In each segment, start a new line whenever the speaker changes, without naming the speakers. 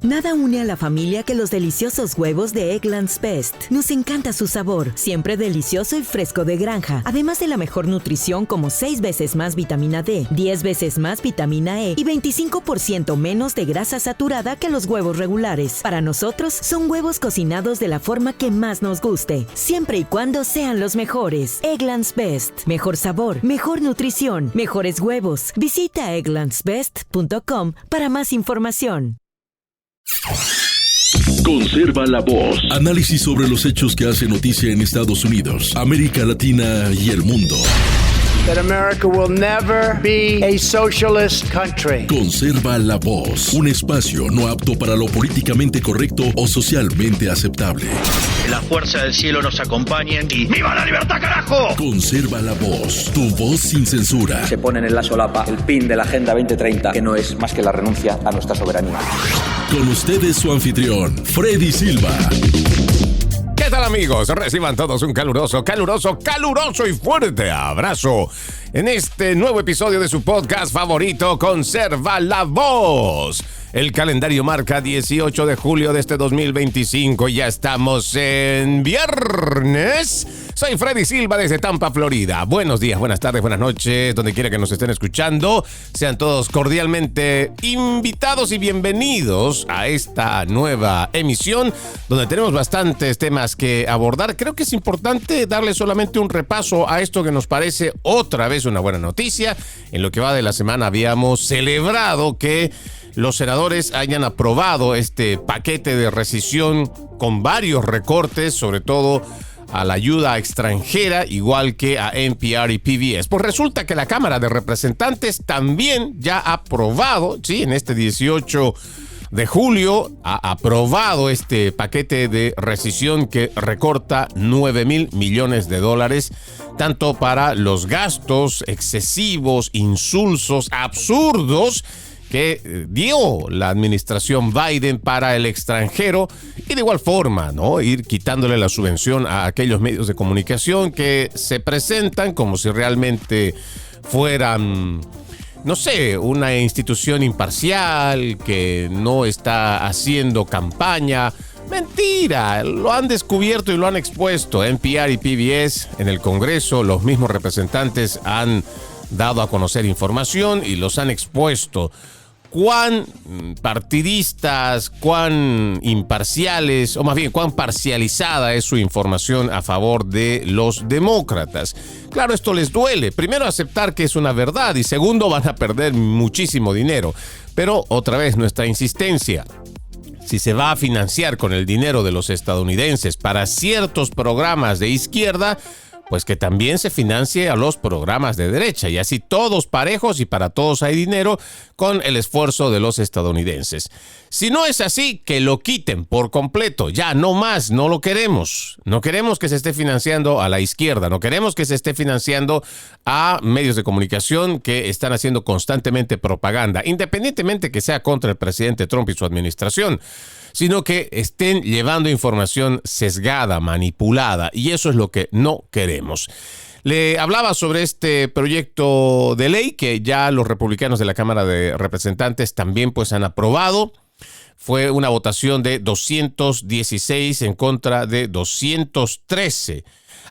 Nada une a la familia que los deliciosos huevos de Eggland's Best. Nos encanta su sabor, siempre delicioso y fresco de granja. Además de la mejor nutrición como 6 veces más vitamina D, 10 veces más vitamina E y 25% menos de grasa saturada que los huevos regulares. Para nosotros, son huevos cocinados de la forma que más nos guste, siempre y cuando sean los mejores. Eggland's Best. Mejor sabor, mejor nutrición, mejores huevos. Visita egglandsbest.com para más información.
Conserva la voz. Análisis sobre los hechos que hacen noticia en Estados Unidos, América Latina y el mundo.
That America will never be a socialist country.
Conserva la voz. Un espacio no apto para lo políticamente correcto o socialmente aceptable.
La fuerza del cielo nos acompañe y ¡viva la libertad, carajo!
Conserva la voz. Tu voz sin censura.
Se ponen en la solapa el pin de la Agenda 2030, que no es más que la renuncia a nuestra soberanía.
Con ustedes su anfitrión, Freddy Silva.
¿Qué tal, amigos? Reciban todos un caluroso y fuerte abrazo en este nuevo episodio de su podcast favorito, Conserva la Voz. El calendario marca 18 de julio de este 2025 y ya estamos en viernes. Soy Freddy Silva desde Tampa, Florida. Buenos días, buenas tardes, buenas noches, donde quiera que nos estén escuchando. Sean todos cordialmente invitados y bienvenidos a esta nueva emisión, donde tenemos bastantes temas que abordar. Creo que es importante darle solamente un repaso a esto que nos parece otra vez una buena noticia. En lo que va de la semana habíamos celebrado que los senadores hayan aprobado este paquete de rescisión con varios recortes, sobre todo a la ayuda extranjera, igual que a NPR y PBS. Pues resulta que la Cámara de Representantes también ya ha aprobado, sí, en este 18 de julio, ha aprobado este paquete de rescisión que recorta $9,000 millones, tanto para los gastos excesivos, insulsos, absurdos, que dio la administración Biden para el extranjero, y de igual forma, ¿no?, ir quitándole la subvención a aquellos medios de comunicación que se presentan como si realmente fueran, no sé, una institución imparcial que no está haciendo campaña. Mentira, lo han descubierto y lo han expuesto. NPR y PBS en el Congreso, los mismos representantes han dado a conocer información y los han expuesto. Cuán partidistas, cuán imparciales, o más bien cuán parcializada es su información a favor de los demócratas. Claro, esto les duele. Primero, aceptar que es una verdad, y segundo, van a perder muchísimo dinero. Pero otra vez, nuestra insistencia: si se va a financiar con el dinero de los estadounidenses para ciertos programas de izquierda, pues que también se financie a los programas de derecha, y así todos parejos y para todos hay dinero con el esfuerzo de los estadounidenses. Si no es así, que lo quiten por completo, ya no más, no lo queremos. No queremos que se esté financiando a la izquierda, no queremos que se esté financiando a medios de comunicación que están haciendo constantemente propaganda, independientemente que sea contra el presidente Trump y su administración, sino que estén llevando información sesgada, manipulada, y eso es lo que no queremos. Le hablaba sobre este proyecto de ley que ya los republicanos de la Cámara de Representantes también pues han aprobado. Fue una votación de 216 en contra de 213.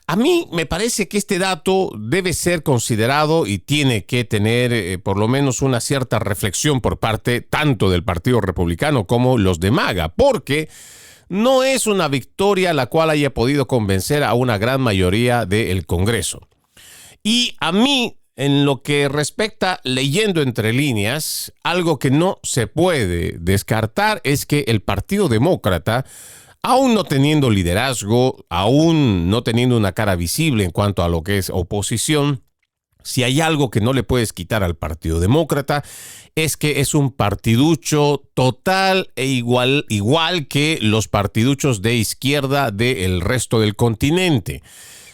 A mí me parece que este dato debe ser considerado y tiene que tener por lo menos una cierta reflexión por parte tanto del Partido Republicano como los de MAGA, porque no es una victoria la cual haya podido convencer a una gran mayoría del Congreso. Y a mí, en lo que respecta, leyendo entre líneas, algo que no se puede descartar es que el Partido Demócrata, aún no teniendo liderazgo, aún no teniendo una cara visible en cuanto a lo que es oposición, si hay algo que no le puedes quitar al Partido Demócrata, es que es un partiducho total e igual que los partiduchos de izquierda del resto del continente.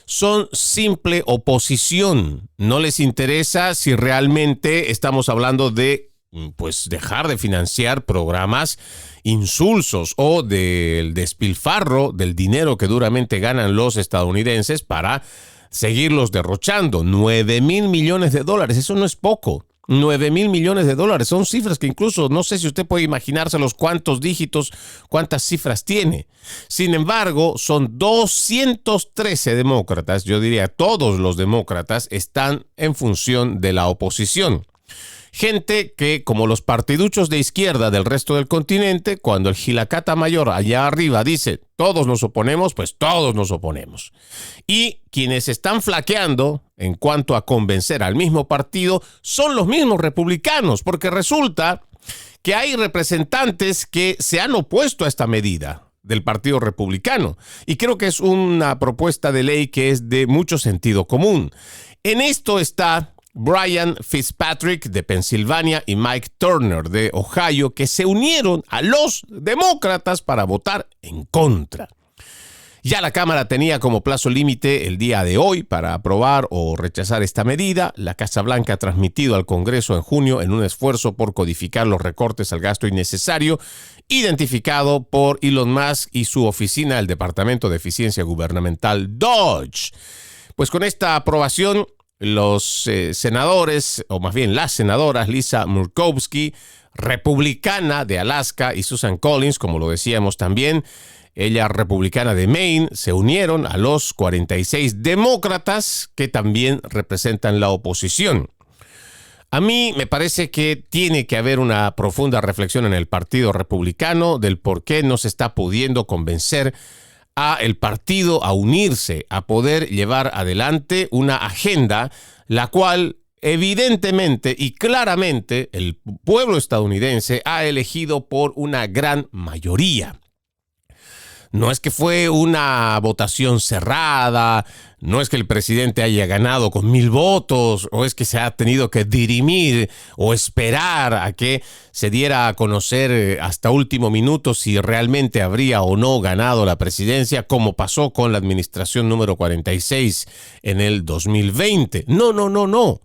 Son simple oposición. No les interesa si realmente estamos hablando de pues dejar de financiar programas insulsos o del despilfarro del dinero que duramente ganan los estadounidenses para seguirlos derrochando. $9,000 millones, eso no es poco. $9,000 millones. Son cifras que incluso no sé si usted puede imaginárselos cuántos dígitos, cuántas cifras tiene. Sin embargo, son 213 demócratas, yo diría todos los demócratas están en función de la oposición. Gente que, como los partiduchos de izquierda del resto del continente, cuando el Gilacata Mayor allá arriba dice todos nos oponemos, pues todos nos oponemos. Y quienes están flaqueando en cuanto a convencer al mismo partido son los mismos republicanos, porque resulta que hay representantes que se han opuesto a esta medida del Partido Republicano. Y creo que es una propuesta de ley que es de mucho sentido común. En esto está Brian Fitzpatrick de Pensilvania y Mike Turner de Ohio, que se unieron a los demócratas para votar en contra. Ya la Cámara tenía como plazo límite el día de hoy para aprobar o rechazar esta medida. La Casa Blanca ha transmitido al Congreso en junio en un esfuerzo por codificar los recortes al gasto innecesario identificado por Elon Musk y su oficina, el Departamento de Eficiencia Gubernamental DOGE. Pues con esta aprobación, los senadores, o más bien las senadoras Lisa Murkowski, republicana de Alaska, y Susan Collins, como lo decíamos también, ella republicana de Maine, se unieron a los 46 demócratas que también representan la oposición. A mí me parece que tiene que haber una profunda reflexión en el Partido Republicano del por qué no se está pudiendo convencer a el partido a unirse, a poder llevar adelante una agenda la cual evidentemente y claramente el pueblo estadounidense ha elegido por una gran mayoría. No es que fue una votación cerrada, no es que el presidente haya ganado con 1,000 votos, o es que se ha tenido que dirimir o esperar a que se diera a conocer hasta último minuto si realmente habría o no ganado la presidencia, como pasó con la administración número 46 en el 2020. No.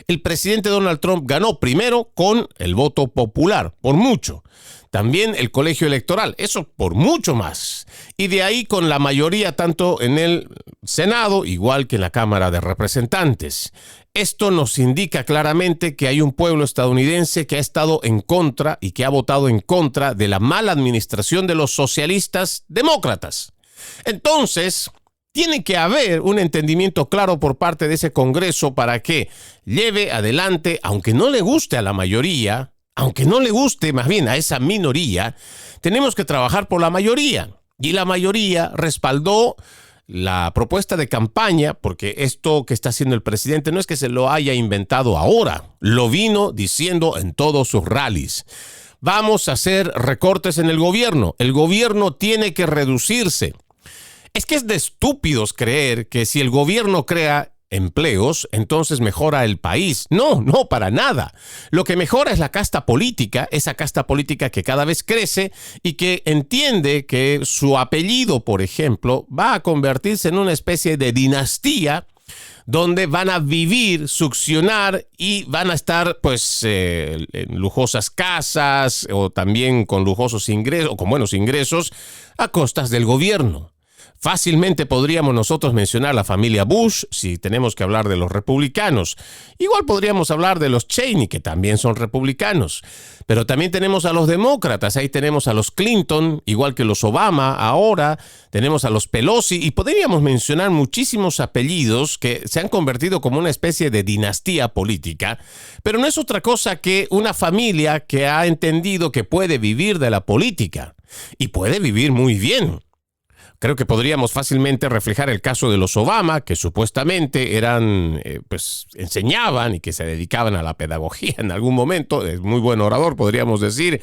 El presidente Donald Trump ganó primero con el voto popular, por mucho. También el colegio electoral, eso por mucho más. Y de ahí con la mayoría tanto en el Senado, igual que en la Cámara de Representantes. Esto nos indica claramente que hay un pueblo estadounidense que ha estado en contra y que ha votado en contra de la mala administración de los socialistas demócratas. Entonces, tiene que haber un entendimiento claro por parte de ese Congreso para que lleve adelante, aunque no le guste a la mayoría, aunque no le guste más bien a esa minoría, tenemos que trabajar por la mayoría. Y la mayoría respaldó la propuesta de campaña, porque esto que está haciendo el presidente no es que se lo haya inventado ahora, lo vino diciendo en todos sus rallies. Vamos a hacer recortes en el gobierno tiene que reducirse. Es que es de estúpidos creer que si el gobierno crea empleos, entonces mejora el país. No, para nada. Lo que mejora es la casta política, esa casta política que cada vez crece y que entiende que su apellido, por ejemplo, va a convertirse en una especie de dinastía donde van a vivir, succionar y van a estar en lujosas casas o también con lujosos ingresos o con buenos ingresos a costas del gobierno. Fácilmente podríamos nosotros mencionar la familia Bush si tenemos que hablar de los republicanos. Igual podríamos hablar de los Cheney, que también son republicanos. Pero también tenemos a los demócratas, ahí tenemos a los Clinton, igual que los Obama ahora, tenemos a los Pelosi y podríamos mencionar muchísimos apellidos que se han convertido como una especie de dinastía política. Pero no es otra cosa que una familia que ha entendido que puede vivir de la política y puede vivir muy bien. Creo que podríamos fácilmente reflejar el caso de los Obama, que supuestamente enseñaban y que se dedicaban a la pedagogía en algún momento. Es muy buen orador, podríamos decir,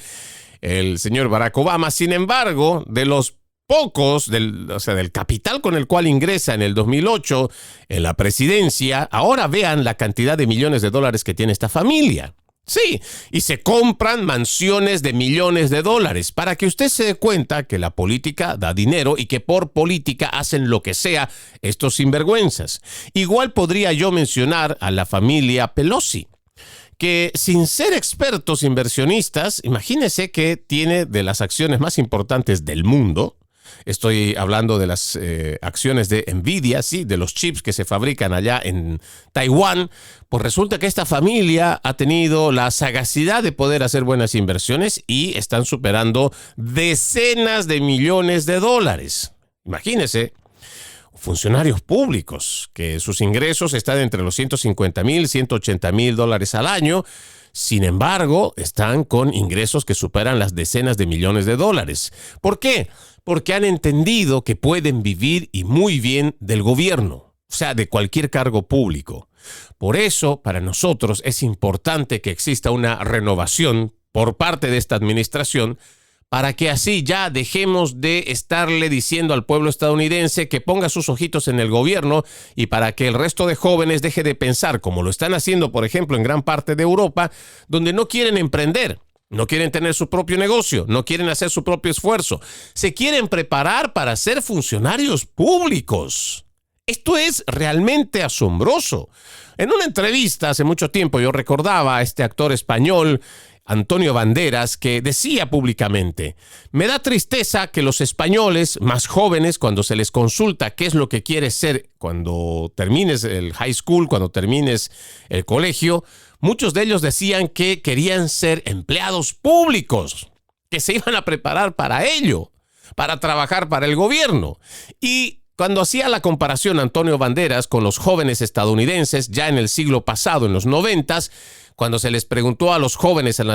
el señor Barack Obama. Sin embargo, de los pocos, del capital con el cual ingresa en el 2008 en la presidencia, ahora vean la cantidad de millones de dólares que tiene esta familia. Sí, y se compran mansiones de millones de dólares para que usted se dé cuenta que la política da dinero y que por política hacen lo que sea estos sinvergüenzas. Igual podría yo mencionar a la familia Pelosi, que sin ser expertos inversionistas, imagínese que tiene de las acciones más importantes del mundo, Estoy hablando de las acciones de Nvidia, sí, de los chips que se fabrican allá en Taiwán. Pues resulta que esta familia ha tenido la sagacidad de poder hacer buenas inversiones y están superando decenas de millones de dólares. Imagínense, funcionarios públicos que sus ingresos están entre los $150,000 y $180,000 al año. Sin embargo, están con ingresos que superan las decenas de millones de dólares. ¿Por qué? Porque han entendido que pueden vivir y muy bien del gobierno, o sea, de cualquier cargo público. Por eso, para nosotros es importante que exista una renovación por parte de esta administración para que así ya dejemos de estarle diciendo al pueblo estadounidense que ponga sus ojitos en el gobierno y para que el resto de jóvenes deje de pensar, como lo están haciendo, por ejemplo, en gran parte de Europa, donde no quieren emprender, no quieren tener su propio negocio, no quieren hacer su propio esfuerzo, se quieren preparar para ser funcionarios públicos. Esto es realmente asombroso. En una entrevista hace mucho tiempo yo recordaba a este actor español, Antonio Banderas, que decía públicamente: me da tristeza que los españoles más jóvenes, cuando se les consulta qué es lo que quieres ser cuando termines el high school, cuando termines el colegio, muchos de ellos decían que querían ser empleados públicos, que se iban a preparar para ello, para trabajar para el gobierno. Y cuando hacía la comparación Antonio Banderas con los jóvenes estadounidenses ya en el siglo pasado, en los 90s, cuando se les preguntó a los jóvenes en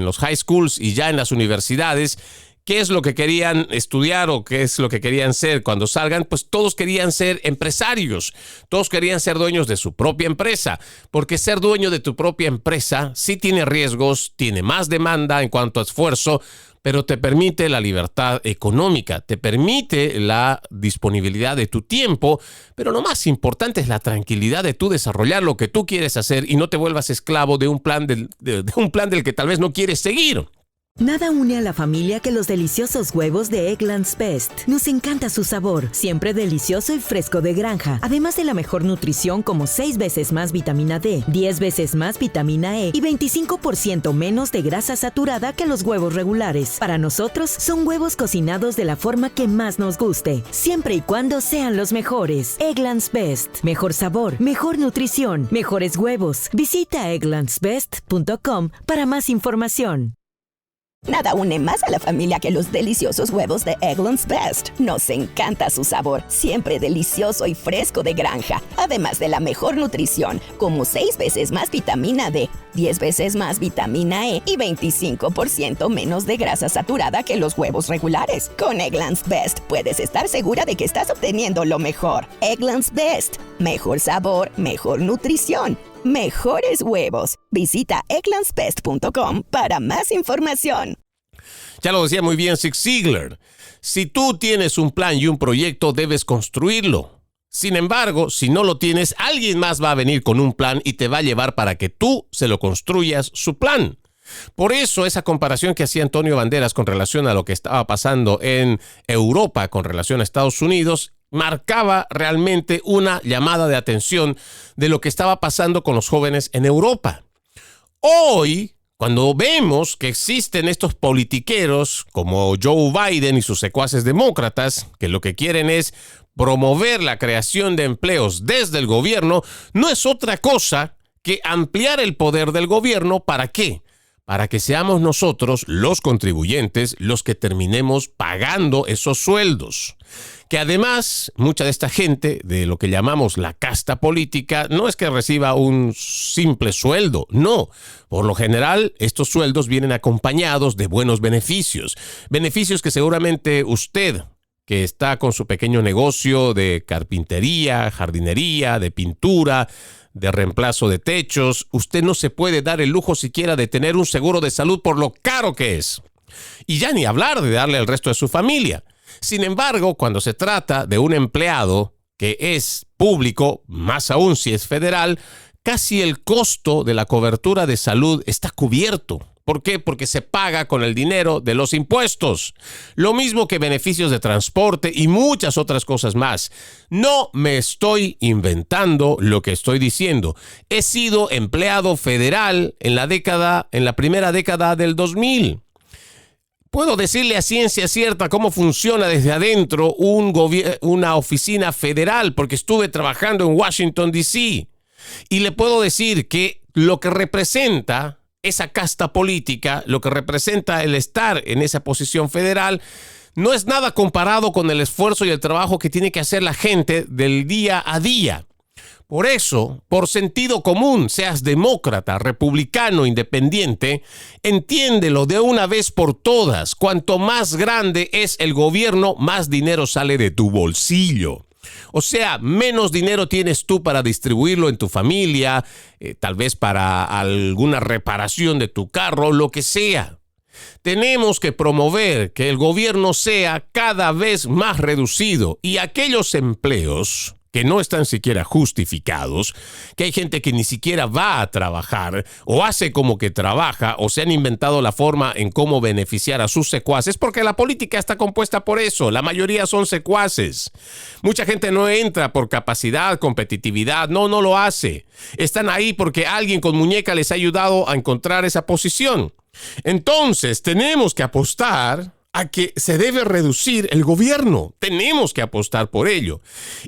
los high schools y ya en las universidades qué es lo que querían estudiar o qué es lo que querían ser cuando salgan, pues todos querían ser empresarios, todos querían ser dueños de su propia empresa, porque ser dueño de tu propia empresa sí tiene riesgos, tiene más demanda en cuanto a esfuerzo, pero te permite la libertad económica, te permite la disponibilidad de tu tiempo, pero lo más importante es la tranquilidad de tú desarrollar lo que tú quieres hacer y no te vuelvas esclavo de un plan del que tal vez no quieres seguir.
Nada une a la familia que los deliciosos huevos de Eggland's Best. Nos encanta su sabor, siempre delicioso y fresco de granja. Además de la mejor nutrición como 6 veces más vitamina D, 10 veces más vitamina E y 25% menos de grasa saturada que los huevos regulares. Para nosotros, son huevos cocinados de la forma que más nos guste, siempre y cuando sean los mejores. Eggland's Best. Mejor sabor, mejor nutrición, mejores huevos. Visita egglandsbest.com para más información.
Nada une más a la familia que los deliciosos huevos de Eggland's Best. Nos encanta su sabor, siempre delicioso y fresco de granja. Además de la mejor nutrición, como 6 veces más vitamina D, 10 veces más vitamina E y 25% menos de grasa saturada que los huevos regulares. Con Eggland's Best puedes estar segura de que estás obteniendo lo mejor. Eggland's Best. Mejor sabor, mejor nutrición. Mejores huevos. Visita egglandsbest.com para más información.
Ya lo decía muy bien Zig Ziglar. Si tú tienes un plan y un proyecto, debes construirlo. Sin embargo, si no lo tienes, alguien más va a venir con un plan y te va a llevar para que tú se lo construyas su plan. Por eso esa comparación que hacía Antonio Banderas con relación a lo que estaba pasando en Europa con relación a Estados Unidos marcaba realmente una llamada de atención de lo que estaba pasando con los jóvenes en Europa. Hoy, cuando vemos que existen estos politiqueros como Joe Biden y sus secuaces demócratas, que lo que quieren es promover la creación de empleos desde el gobierno, no es otra cosa que ampliar el poder del gobierno. ¿Para qué? Para que seamos nosotros, los contribuyentes, los que terminemos pagando esos sueldos. Que además, mucha de esta gente, de lo que llamamos la casta política, no es que reciba un simple sueldo, no. Por lo general, estos sueldos vienen acompañados de buenos beneficios. Beneficios que seguramente usted, que está con su pequeño negocio de carpintería, jardinería, de pintura, de reemplazo de techos, usted no se puede dar el lujo siquiera de tener un seguro de salud por lo caro que es. Y ya ni hablar de darle al resto de su familia. Sin embargo, cuando se trata de un empleado que es público, más aún si es federal, casi el costo de la cobertura de salud está cubierto. ¿Por qué? Porque se paga con el dinero de los impuestos. Lo mismo que beneficios de transporte y muchas otras cosas más. No me estoy inventando lo que estoy diciendo. He sido empleado federal en la primera década del 2000. puedo decirle a ciencia cierta cómo funciona desde adentro una oficina federal, porque estuve trabajando en Washington, D.C. Y le puedo decir que lo que representa esa casta política, lo que representa el estar en esa posición federal, no es nada comparado con el esfuerzo y el trabajo que tiene que hacer la gente del día a día. Por eso, por sentido común, seas demócrata, republicano, independiente, entiéndelo de una vez por todas. Cuanto más grande es el gobierno, más dinero sale de tu bolsillo. O sea, menos dinero tienes tú para distribuirlo en tu familia, tal vez para alguna reparación de tu carro, lo que sea. Tenemos que promover que el gobierno sea cada vez más reducido y aquellos empleos que no están siquiera justificados, que hay gente que ni siquiera va a trabajar o hace como que trabaja o se han inventado la forma en cómo beneficiar a sus secuaces, porque la política está compuesta por eso, la mayoría son secuaces. Mucha gente no entra por capacidad, competitividad, no lo hace. Están ahí porque alguien con muñeca les ha ayudado a encontrar esa posición. Entonces tenemos que apostar a que se debe reducir el gobierno. Tenemos que apostar por ello.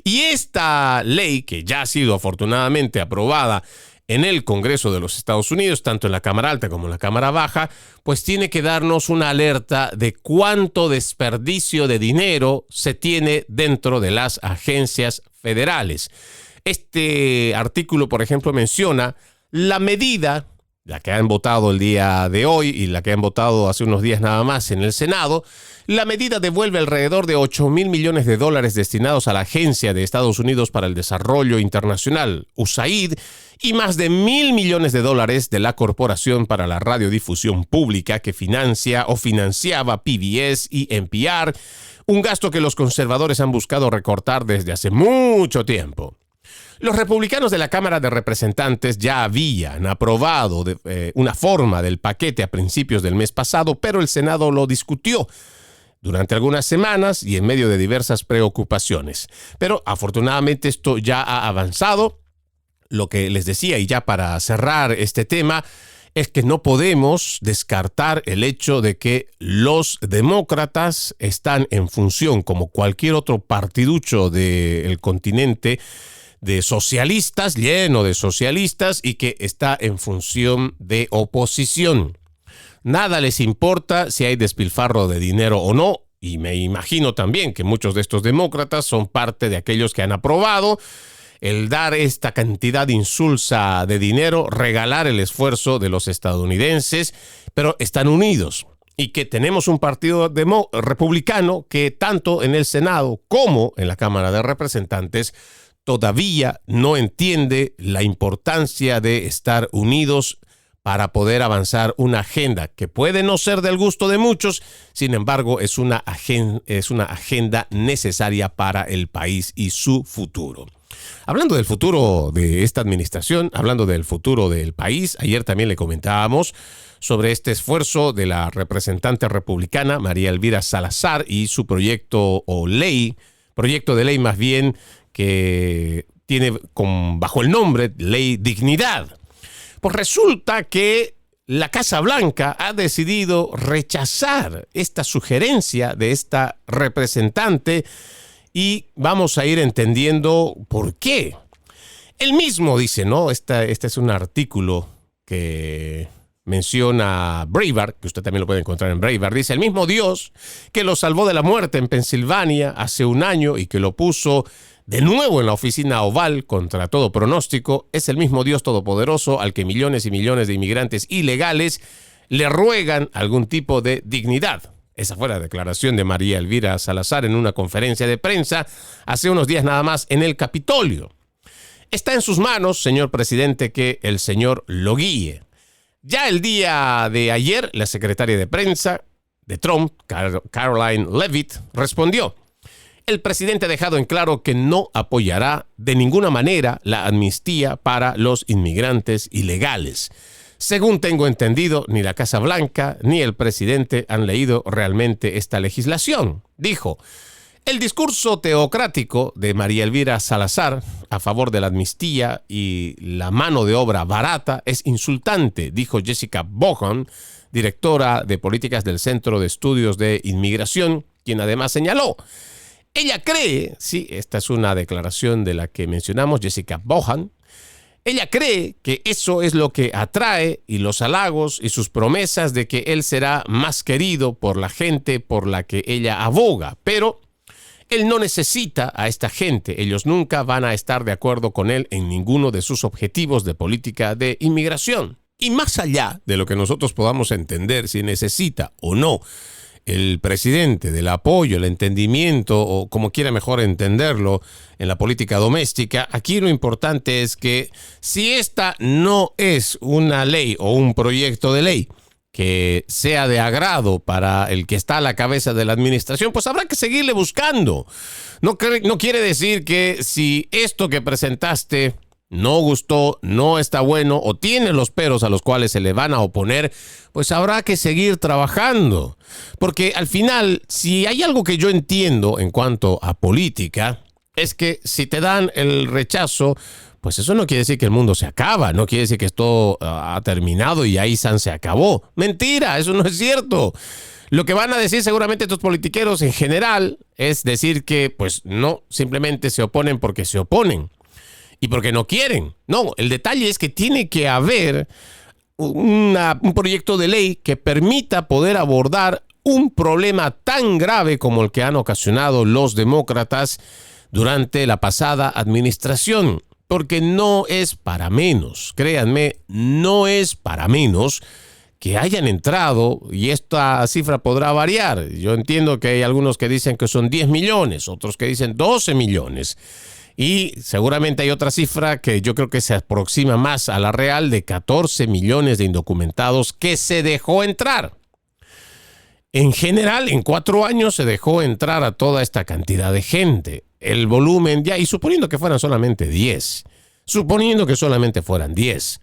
Y esta ley, que ya ha sido afortunadamente aprobada en el Congreso de los Estados Unidos, tanto en la Cámara Alta como en la Cámara Baja, pues tiene que darnos una alerta de cuánto desperdicio de dinero se tiene dentro de las agencias federales. Este artículo, por ejemplo, menciona la medida, la que han votado el día de hoy y la que han votado hace unos días nada más en el Senado. La medida devuelve alrededor de $8,000 millones destinados a la Agencia de Estados Unidos para el Desarrollo Internacional, USAID, y más de $1,000 millones de la Corporación para la Radiodifusión Pública, que financia o financiaba PBS y NPR, un gasto que los conservadores han buscado recortar desde hace mucho tiempo. Los republicanos de la Cámara de Representantes ya habían aprobado una forma del paquete a principios del mes pasado, pero el Senado lo discutió durante algunas semanas y en medio de diversas preocupaciones. Pero afortunadamente esto ya ha avanzado. Lo que les decía, y ya para cerrar este tema, es que no podemos descartar el hecho de que los demócratas están en función, como cualquier otro partiducho del continente, de socialistas, lleno de socialistas, y que está en función de oposición. Nada les importa si hay despilfarro de dinero o no, y me imagino también que muchos de estos demócratas son parte de aquellos que han aprobado el dar esta cantidad insulsa de dinero, regalar el esfuerzo de los estadounidenses, pero están unidos. Y que tenemos un partido republicano que tanto en el Senado como en la Cámara de Representantes todavía no entiende la importancia de estar unidos para poder avanzar una agenda que puede no ser del gusto de muchos, sin embargo es una agenda necesaria para el país y su futuro. Hablando del futuro de esta administración, hablando del futuro del país, ayer también le comentábamos sobre este esfuerzo de la representante republicana María Elvira Salazar y su proyecto de ley más bien, que tiene bajo el nombre Ley Dignidad. Pues resulta que la Casa Blanca ha decidido rechazar esta sugerencia de esta representante y vamos a ir entendiendo por qué. Él mismo dice, ¿no? Este es un artículo que menciona Breitbart, que usted también lo puede encontrar en Breitbart. Dice, el mismo Dios que lo salvó de la muerte en Pensilvania hace un año y que lo puso de nuevo en la oficina oval contra todo pronóstico, es el mismo Dios todopoderoso al que millones y millones de inmigrantes ilegales le ruegan algún tipo de dignidad. Esa fue la declaración de María Elvira Salazar en una conferencia de prensa hace unos días nada más en el Capitolio. Está en sus manos, señor presidente, que el Señor lo guíe. Ya el día de ayer, la secretaria de prensa de Trump, Caroline Leavitt, respondió: el presidente ha dejado en claro que no apoyará de ninguna manera la amnistía para los inmigrantes ilegales. Según tengo entendido, ni la Casa Blanca ni el presidente han leído realmente esta legislación. Dijo, el discurso teocrático de María Elvira Salazar a favor de la amnistía y la mano de obra barata es insultante, dijo Jessica Bohan, directora de políticas del Centro de Estudios de Inmigración, quien además señaló, ella cree, sí, esta es una declaración de la que mencionamos, Jessica Bohan, ella cree que eso es lo que atrae y los halagos y sus promesas de que él será más querido por la gente por la que ella aboga, pero él no necesita a esta gente, ellos nunca van a estar de acuerdo con él en ninguno de sus objetivos de política de inmigración. Y más allá de lo que nosotros podamos entender si necesita o no el presidente del apoyo, el entendimiento o como quiera mejor entenderlo en la política doméstica, aquí lo importante es que si esta no es una ley o un proyecto de ley que sea de agrado para el que está a la cabeza de la administración, pues habrá que seguirle buscando. No quiere decir que si esto que presentaste no gustó, no está bueno o tiene los peros a los cuales se le van a oponer, pues habrá que seguir trabajando. Porque al final, si hay algo que yo entiendo en cuanto a política, es que si te dan el rechazo, pues eso no quiere decir que el mundo se acaba, no quiere decir que esto ha terminado y ahí se acabó. Mentira, eso no es cierto. Lo que van a decir seguramente estos politiqueros en general es decir que pues no, simplemente se oponen porque se oponen. Y porque no quieren. No, el detalle es que tiene que haber un proyecto de ley que permita poder abordar un problema tan grave como el que han ocasionado los demócratas durante la pasada administración. Porque no es para menos, créanme, no es para menos que hayan entrado, y esta cifra podrá variar. Yo entiendo que hay algunos que dicen que son 10 millones, otros que dicen 12 millones. Y seguramente hay otra cifra que yo creo que se aproxima más a la real de 14 millones de indocumentados que se dejó entrar. En general, en 4 años se dejó entrar a toda esta cantidad de gente. El volumen ya, y suponiendo que fueran solamente 10, suponiendo que solamente fueran 10,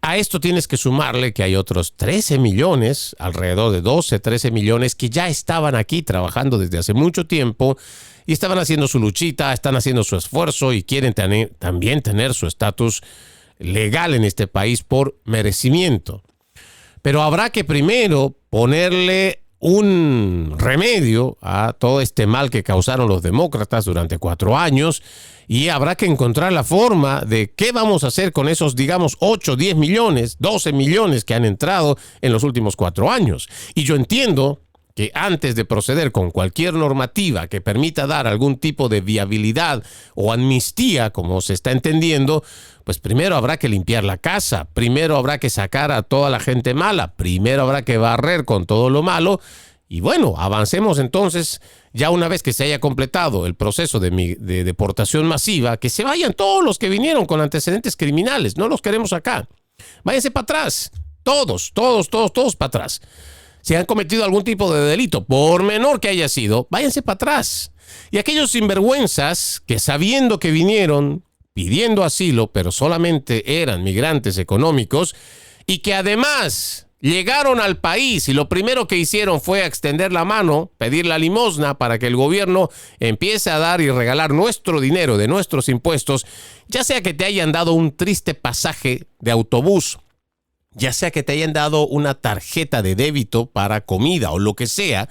a esto tienes que sumarle que hay otros 13 millones, alrededor de 12, 13 millones que ya estaban aquí trabajando desde hace mucho tiempo y estaban haciendo su luchita, están haciendo su esfuerzo y quieren también tener su estatus legal en este país por merecimiento. Pero habrá que primero ponerle un remedio a todo este mal que causaron los demócratas durante 4 años y habrá que encontrar la forma de qué vamos a hacer con esos, digamos, 8, 10 millones, 12 millones que han entrado en los últimos 4 años. Y yo entiendo que antes de proceder con cualquier normativa que permita dar algún tipo de viabilidad o amnistía, como se está entendiendo, pues primero habrá que limpiar la casa, primero habrá que sacar a toda la gente mala, primero habrá que barrer con todo lo malo y bueno, avancemos entonces, ya una vez que se haya completado el proceso de deportación masiva, que se vayan todos los que vinieron con antecedentes criminales, no los queremos acá, váyanse para atrás, todos para atrás. Si han cometido algún tipo de delito, por menor que haya sido, váyanse para atrás. Y aquellos sinvergüenzas que sabiendo que vinieron pidiendo asilo, pero solamente eran migrantes económicos, y que además llegaron al país y lo primero que hicieron fue extender la mano, pedir la limosna para que el gobierno empiece a dar y regalar nuestro dinero de nuestros impuestos, ya sea que te hayan dado un triste pasaje de autobús, ya sea que te hayan dado una tarjeta de débito para comida o lo que sea,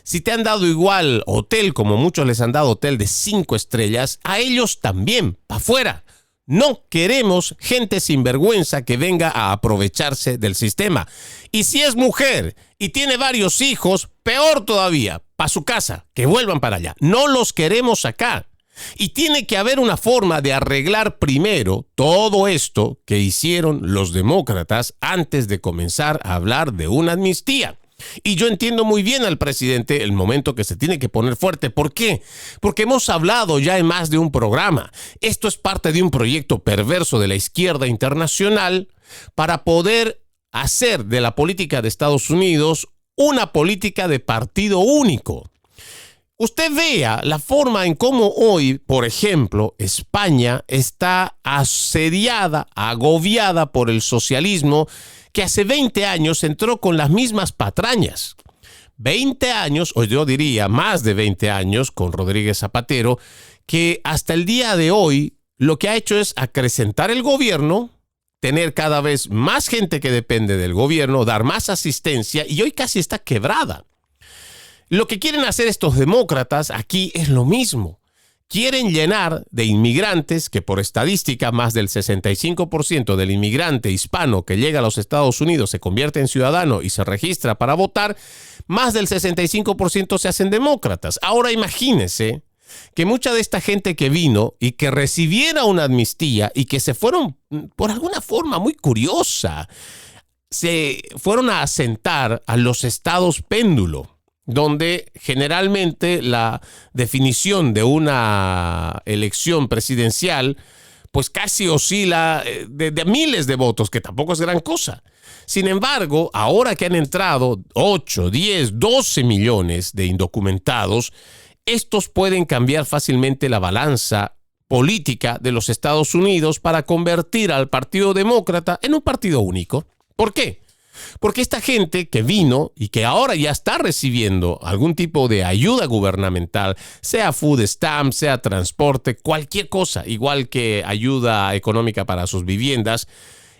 si te han dado igual hotel, como muchos les han dado hotel de 5 estrellas, a ellos también, para afuera. No queremos gente sinvergüenza que venga a aprovecharse del sistema. Y si es mujer y tiene varios hijos, peor todavía, para su casa, que vuelvan para allá. No los queremos acá. Y tiene que haber una forma de arreglar primero todo esto que hicieron los demócratas antes de comenzar a hablar de una amnistía. Y yo entiendo muy bien al presidente el momento que se tiene que poner fuerte. ¿Por qué? Porque hemos hablado ya en más de un programa. Esto es parte de un proyecto perverso de la izquierda internacional para poder hacer de la política de Estados Unidos una política de partido único. Usted vea la forma en cómo hoy, por ejemplo, España está asediada, agobiada por el socialismo que hace 20 años entró con las mismas patrañas. 20 años, o yo diría más de 20 años con Rodríguez Zapatero, que hasta el día de hoy lo que ha hecho es acrecentar el gobierno, tener cada vez más gente que depende del gobierno, dar más asistencia, y hoy casi está quebrada. Lo que quieren hacer estos demócratas aquí es lo mismo. Quieren llenar de inmigrantes, que por estadística más del 65% del inmigrante hispano que llega a los Estados Unidos se convierte en ciudadano y se registra para votar, más del 65% se hacen demócratas. Ahora imagínense que mucha de esta gente que vino y que recibiera una amnistía y que se fueron, por alguna forma muy curiosa, se fueron a asentar a los estados péndulo, donde generalmente la definición de una elección presidencial pues casi oscila de miles de votos, que tampoco es gran cosa. Sin embargo, ahora que han entrado 8, 10, 12 millones de indocumentados, estos pueden cambiar fácilmente la balanza política de los Estados Unidos para convertir al Partido Demócrata en un partido único. ¿Por qué? Porque esta gente que vino y que ahora ya está recibiendo algún tipo de ayuda gubernamental, sea food stamp, sea transporte, cualquier cosa, igual que ayuda económica para sus viviendas,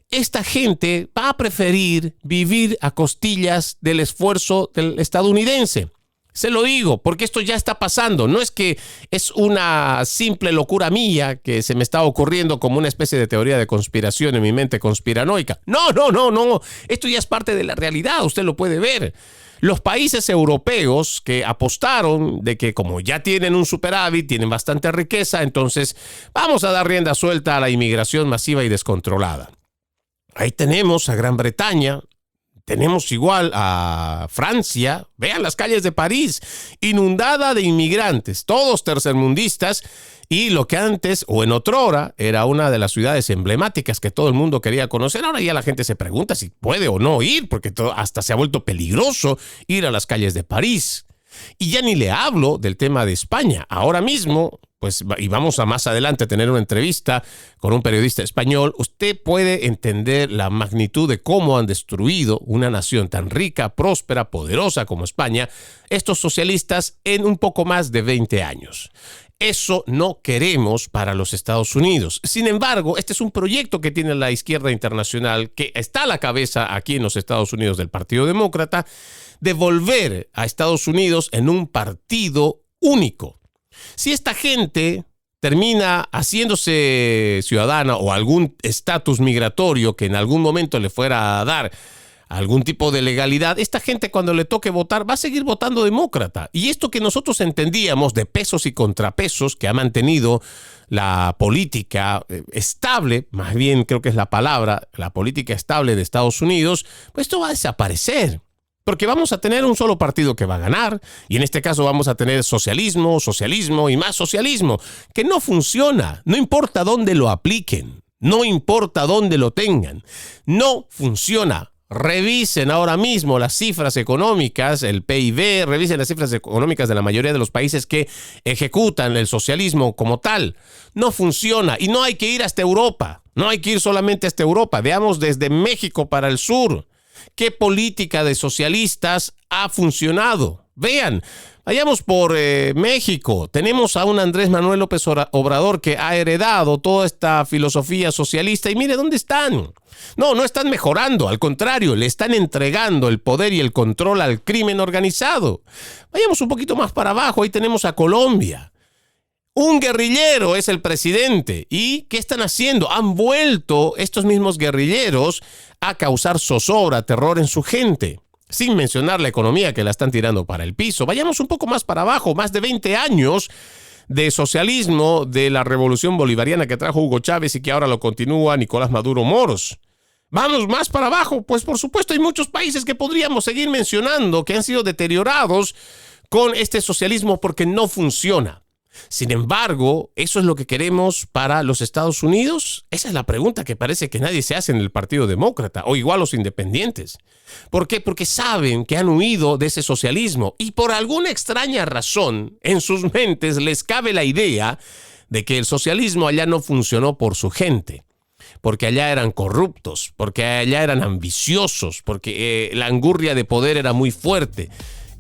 esta gente va a preferir vivir a costillas del esfuerzo del estadounidense. Se lo digo porque esto ya está pasando. No es que es una simple locura mía que se me está ocurriendo como una especie de teoría de conspiración en mi mente conspiranoica. No. Esto ya es parte de la realidad. Usted lo puede ver. Los países europeos que apostaron de que como ya tienen un superávit, tienen bastante riqueza, entonces vamos a dar rienda suelta a la inmigración masiva y descontrolada. Ahí tenemos a Gran Bretaña. Tenemos igual a Francia, vean las calles de París, inundada de inmigrantes, todos tercermundistas, y lo que antes, o en otrora, era una de las ciudades emblemáticas que todo el mundo quería conocer, ahora ya la gente se pregunta si puede o no ir, porque hasta se ha vuelto peligroso ir a las calles de París. Y ya ni le hablo del tema de España. Ahora mismo, pues, y vamos a más adelante tener una entrevista con un periodista español, usted puede entender la magnitud de cómo han destruido una nación tan rica, próspera, poderosa como España, estos socialistas en un poco más de 20 años. Eso no queremos para los Estados Unidos. Sin embargo, este es un proyecto que tiene la izquierda internacional, que está a la cabeza aquí en los Estados Unidos del Partido Demócrata, de volver a Estados Unidos en un partido único. Si esta gente termina haciéndose ciudadana o algún estatus migratorio que en algún momento le fuera a dar algún tipo de legalidad, esta gente cuando le toque votar va a seguir votando demócrata. Y esto que nosotros entendíamos de pesos y contrapesos que ha mantenido la política estable, más bien creo que es la palabra, la política estable de Estados Unidos, pues esto va a desaparecer. Porque vamos a tener un solo partido que va a ganar, y en este caso vamos a tener socialismo y más socialismo, que no funciona, no importa dónde lo apliquen, no importa dónde lo tengan, no funciona. Revisen ahora mismo las cifras económicas, el PIB, revisen las cifras económicas de la mayoría de los países que ejecutan el socialismo como tal. No funciona, y no hay que ir hasta Europa, no hay que ir solamente hasta Europa, veamos desde México para el sur. ¿Qué política de socialistas ha funcionado? Vean, vayamos por México. Tenemos a un Andrés Manuel López Obrador que ha heredado toda esta filosofía socialista y mire dónde están. No están mejorando, al contrario, le están entregando el poder y el control al crimen organizado. Vayamos un poquito más para abajo, ahí tenemos a Colombia. Un guerrillero es el presidente. ¿Y qué están haciendo? Han vuelto estos mismos guerrilleros a causar zozobra, terror en su gente. Sin mencionar la economía que la están tirando para el piso. Vayamos un poco más para abajo, más de 20 años de socialismo de la revolución bolivariana que trajo Hugo Chávez y que ahora lo continúa Nicolás Maduro Moros. Vamos más para abajo, pues por supuesto hay muchos países que podríamos seguir mencionando que han sido deteriorados con este socialismo porque no funciona. Sin embargo, ¿eso es lo que queremos para los Estados Unidos? Esa es la pregunta que parece que nadie se hace en el Partido Demócrata, o igual los independientes. ¿Por qué? Porque saben que han huido de ese socialismo y por alguna extraña razón en sus mentes les cabe la idea de que el socialismo allá no funcionó por su gente, porque allá eran corruptos, porque allá eran ambiciosos, porque la angurria de poder era muy fuerte.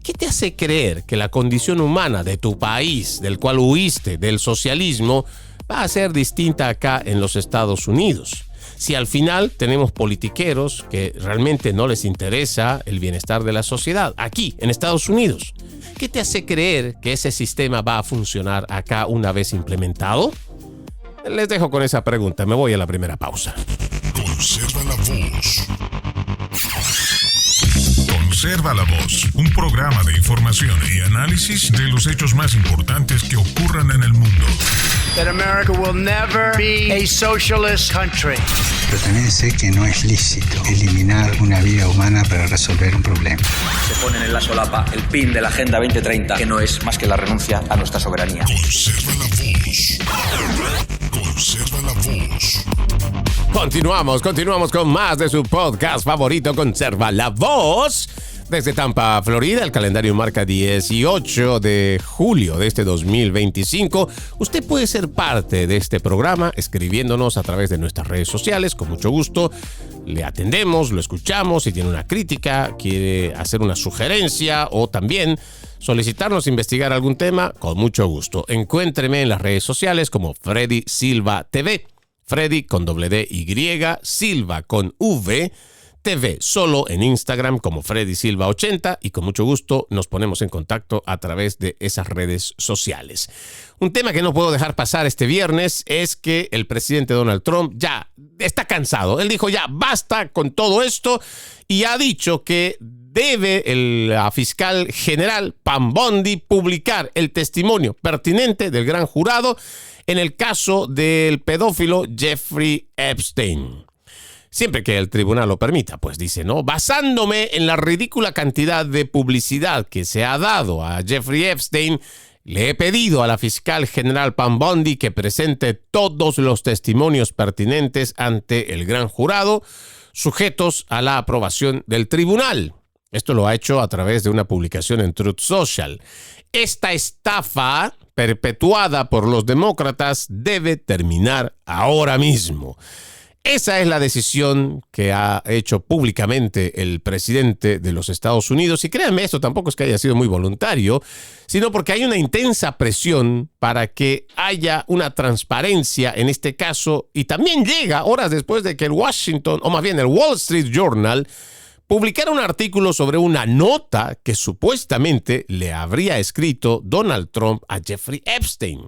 ¿Qué te hace creer que la condición humana de tu país, del cual huiste, del socialismo, va a ser distinta acá en los Estados Unidos? si al final tenemos politiqueros que realmente no les interesa el bienestar de la sociedad aquí en Estados Unidos? ¿Qué te hace creer que ese sistema va a funcionar acá una vez implementado? Les dejo con esa pregunta. Me voy a la primera pausa.
Conserva la voz. Conserva la voz, un programa de información y análisis de los hechos más importantes que ocurran en el mundo.
That America will never be a socialist country.
Pero también sé que no es lícito eliminar una vida humana para resolver un problema.
Se ponen en la solapa el pin de la Agenda 2030, que no es más que la renuncia a nuestra soberanía.
Conserva la voz. Conserva la voz.
Continuamos con más de su podcast favorito, Conserva la Voz. Desde Tampa, Florida, el calendario marca 18 de julio de este 2025. Usted puede ser parte de este programa escribiéndonos a través de nuestras redes sociales. Con mucho gusto le atendemos, lo escuchamos. Si tiene una crítica, quiere hacer una sugerencia o también solicitarnos investigar algún tema, con mucho gusto. Encuéntreme en las redes sociales como Freddy Silva TV. Freddy con $Y, Silva con V, TV, solo en Instagram como Freddy Silva 80, y con mucho gusto nos ponemos en contacto a través de esas redes sociales. Un tema que no puedo dejar pasar este viernes es que el presidente Donald Trump ya está cansado. Él dijo ya basta con todo esto y ha dicho que debe la fiscal general Pam Bondi publicar el testimonio pertinente del gran jurado en el caso del pedófilo Jeffrey Epstein. Siempre que el tribunal lo permita, pues dice, ¿no? Basándome en la ridícula cantidad de publicidad que se ha dado a Jeffrey Epstein, le he pedido a la fiscal general Pam Bondi que presente todos los testimonios pertinentes ante el gran jurado, sujetos a la aprobación del tribunal. Esto lo ha hecho a través de una publicación en Truth Social. Esta estafa perpetuada por los demócratas debe terminar ahora mismo. Esa es la decisión que ha hecho públicamente el presidente de los Estados Unidos. Y créanme, esto tampoco es que haya sido muy voluntario, sino porque hay una intensa presión para que haya una transparencia en este caso. Y también llega horas después de que el Wall Street Journal publicara un artículo sobre una nota que supuestamente le habría escrito Donald Trump a Jeffrey Epstein.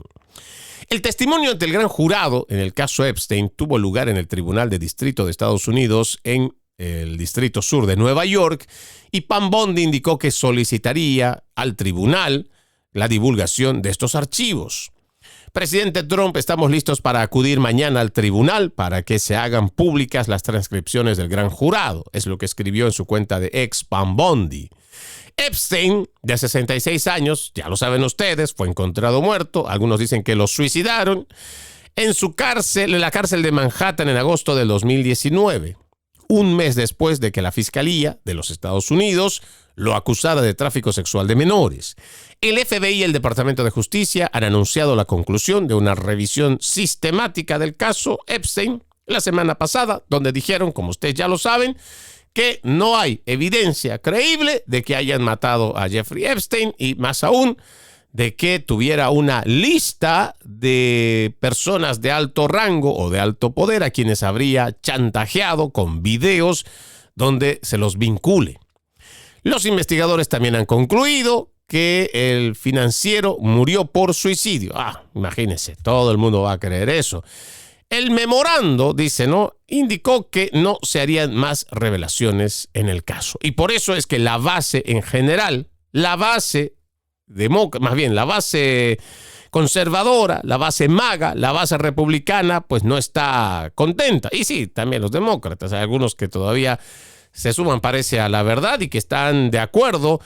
El testimonio ante el gran jurado en el caso Epstein tuvo lugar en el Tribunal de Distrito de Estados Unidos en el Distrito Sur de Nueva York, y Pam Bondi indicó que solicitaría al tribunal la divulgación de estos archivos. Presidente Trump, estamos listos para acudir mañana al tribunal para que se hagan públicas las transcripciones del gran jurado. Es lo que escribió en su cuenta de X Pam Bondi. Epstein, de 66 años, ya lo saben ustedes, fue encontrado muerto. Algunos dicen que lo suicidaron en la cárcel de Manhattan en agosto del 2019. Un mes después de que la Fiscalía de los Estados Unidos lo acusara de tráfico sexual de menores. El FBI y el Departamento de Justicia han anunciado la conclusión de una revisión sistemática del caso Epstein la semana pasada, donde dijeron, como ustedes ya lo saben, que no hay evidencia creíble de que hayan matado a Jeffrey Epstein y más aún de que tuviera una lista de personas de alto rango o de alto poder a quienes habría chantajeado con videos donde se los vincule. Los investigadores también han concluido que el financiero murió por suicidio. Imagínense, todo el mundo va a creer eso. El memorando, dice, ¿no?, indicó que no se harían más revelaciones en el caso. Y por eso es que la base en general, la base conservadora, la base MAGA, la base republicana, pues no está contenta. Y sí, también los demócratas, hay algunos que todavía se suman, parece, a la verdad y que están de acuerdo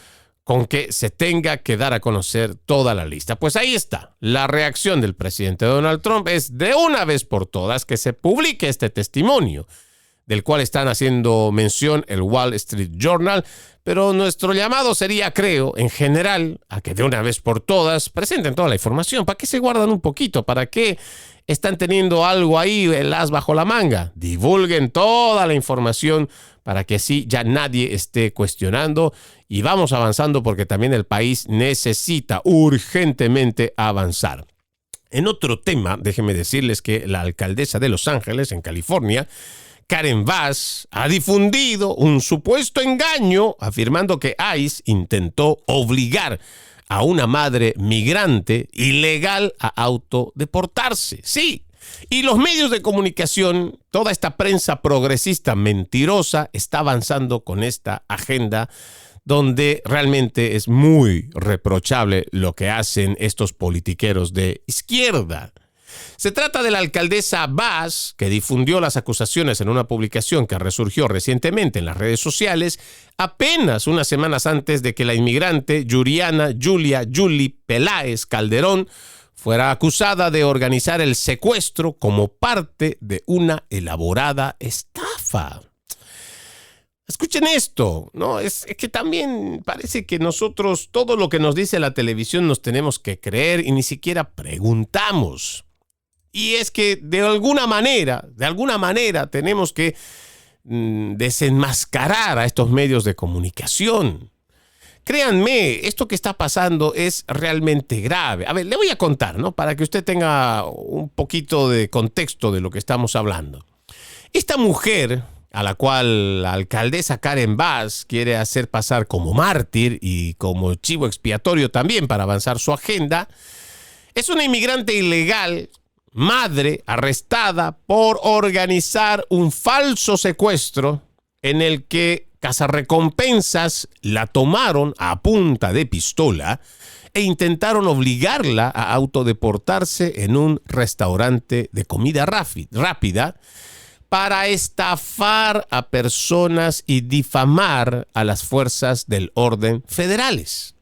con que se tenga que dar a conocer toda la lista. Pues ahí está. La reacción del presidente Donald Trump es de una vez por todas que se publique este testimonio, del cual están haciendo mención el Wall Street Journal, pero nuestro llamado sería, creo, en general, a que de una vez por todas presenten toda la información. ¿Para qué se guardan un poquito? ¿Para qué están teniendo algo ahí, el as bajo la manga? Divulguen toda la información para que así ya nadie esté cuestionando y vamos avanzando, porque también el país necesita urgentemente avanzar. En otro tema, déjenme decirles que la alcaldesa de Los Ángeles, en California, Karen Bass ha difundido un supuesto engaño afirmando que ICE intentó obligar a una madre migrante ilegal a autodeportarse. Sí, y los medios de comunicación, toda esta prensa progresista mentirosa está avanzando con esta agenda donde realmente es muy reprochable lo que hacen estos politiqueros de izquierda. Se trata de la alcaldesa Bass, que difundió las acusaciones en una publicación que resurgió recientemente en las redes sociales, apenas unas semanas antes de que la inmigrante Juliana Julie Peláez Calderón fuera acusada de organizar el secuestro como parte de una elaborada estafa. Escuchen esto, ¿no? Es que también parece que nosotros todo lo que nos dice la televisión nos tenemos que creer y ni siquiera preguntamos. Y es que de alguna manera tenemos que desenmascarar a estos medios de comunicación. Créanme, esto que está pasando es realmente grave. A ver, le voy a contar, ¿no? Para que usted tenga un poquito de contexto de lo que estamos hablando. Esta mujer, a la cual la alcaldesa Karen Bass quiere hacer pasar como mártir y como chivo expiatorio también para avanzar su agenda, es una inmigrante ilegal, madre arrestada por organizar un falso secuestro en el que cazarrecompensas la tomaron a punta de pistola e intentaron obligarla a autodeportarse en un restaurante de comida rápida para estafar a personas y difamar a las fuerzas del orden federales.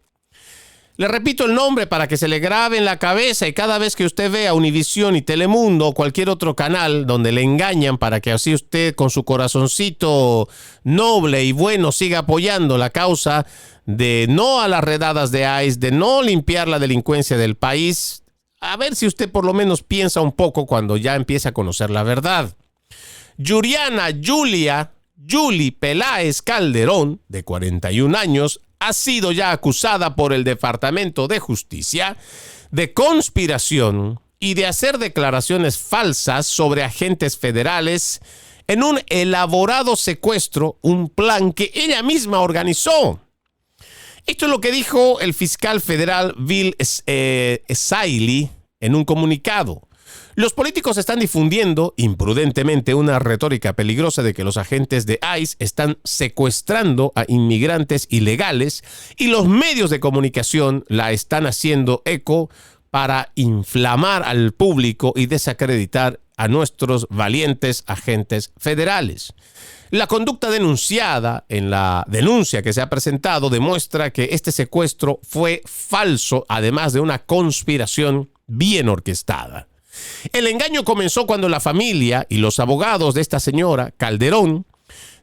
Le repito el nombre para que se le grabe en la cabeza y cada vez que usted vea Univisión y Telemundo o cualquier otro canal donde le engañan para que así usted con su corazoncito noble y bueno siga apoyando la causa de no a las redadas de ICE, de no limpiar la delincuencia del país, a ver si usted por lo menos piensa un poco cuando ya empiece a conocer la verdad. Juliana Julie Peláez Calderón, de 41 años, ha sido ya acusada por el Departamento de Justicia de conspiración y de hacer declaraciones falsas sobre agentes federales en un elaborado secuestro, un plan que ella misma organizó. Esto es lo que dijo el fiscal federal Bill Essayli en un comunicado. Los políticos están difundiendo imprudentemente una retórica peligrosa de que los agentes de ICE están secuestrando a inmigrantes ilegales y los medios de comunicación la están haciendo eco para inflamar al público y desacreditar a nuestros valientes agentes federales. La conducta denunciada en la denuncia que se ha presentado demuestra que este secuestro fue falso, además de una conspiración bien orquestada. El engaño comenzó cuando la familia y los abogados de esta señora, Calderón,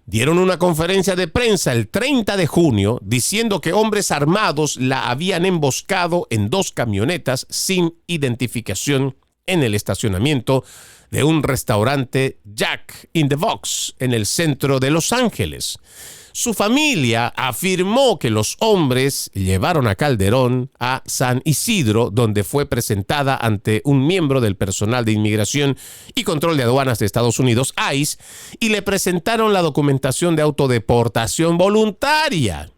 dieron una conferencia de prensa el 30 de junio diciendo que hombres armados la habían emboscado en 2 camionetas sin identificación en el estacionamiento de un restaurante Jack in the Box en el centro de Los Ángeles. Su familia afirmó que los hombres llevaron a Calderón a San Isidro, donde fue presentada ante un miembro del personal de Inmigración y Control de Aduanas de Estados Unidos, ICE, y le presentaron la documentación de autodeportación voluntaria.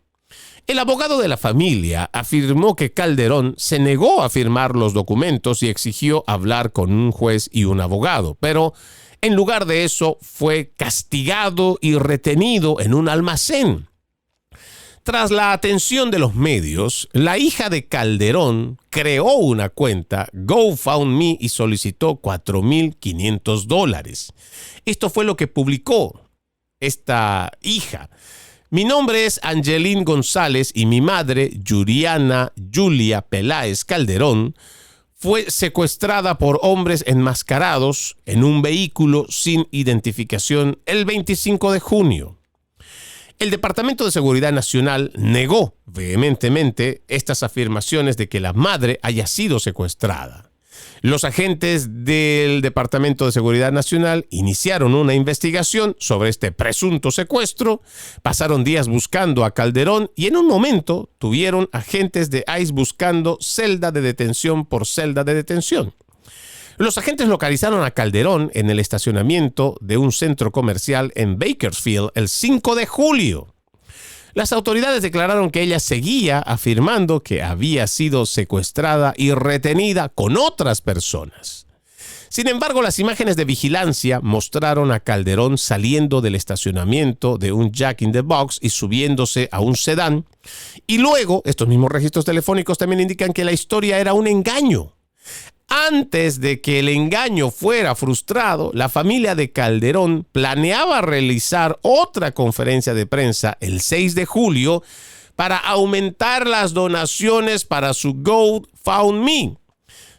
El abogado de la familia afirmó que Calderón se negó a firmar los documentos y exigió hablar con un juez y un abogado, pero en lugar de eso, fue castigado y retenido en un almacén. Tras la atención de los medios, la hija de Calderón creó una cuenta GoFundMe y solicitó $4,500. Esto fue lo que publicó esta hija. Mi nombre es Angelín González y mi madre, Juliana Julia Peláez Calderón, fue secuestrada por hombres enmascarados en un vehículo sin identificación el 25 de junio. El Departamento de Seguridad Nacional negó vehementemente estas afirmaciones de que la madre haya sido secuestrada. Los agentes del Departamento de Seguridad Nacional iniciaron una investigación sobre este presunto secuestro, pasaron días buscando a Calderón y en un momento tuvieron agentes de ICE buscando celda de detención por celda de detención. Los agentes localizaron a Calderón en el estacionamiento de un centro comercial en Bakersfield el 5 de julio. Las autoridades declararon que ella seguía afirmando que había sido secuestrada y retenida con otras personas. Sin embargo, las imágenes de vigilancia mostraron a Calderón saliendo del estacionamiento de un Jack in the Box y subiéndose a un sedán. Y luego, estos mismos registros telefónicos también indican que la historia era un engaño. Antes de que el engaño fuera frustrado, la familia de Calderón planeaba realizar otra conferencia de prensa el 6 de julio para aumentar las donaciones para su GoFundMe.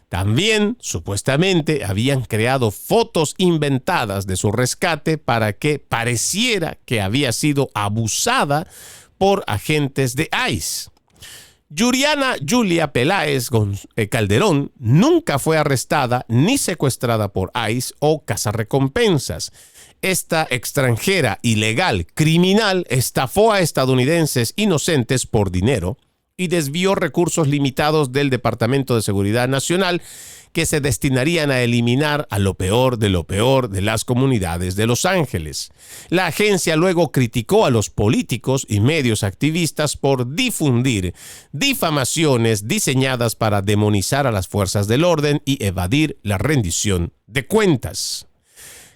También, supuestamente, habían creado fotos inventadas de su rescate para que pareciera que había sido abusada por agentes de ICE. Yuriana Julia Peláez Calderón nunca fue arrestada ni secuestrada por ICE o cazarrecompensas. Esta extranjera ilegal criminal estafó a estadounidenses inocentes por dinero y desvió recursos limitados del Departamento de Seguridad Nacional que se destinarían a eliminar a lo peor de las comunidades de Los Ángeles. La agencia luego criticó a los políticos y medios activistas por difundir difamaciones diseñadas para demonizar a las fuerzas del orden y evadir la rendición de cuentas.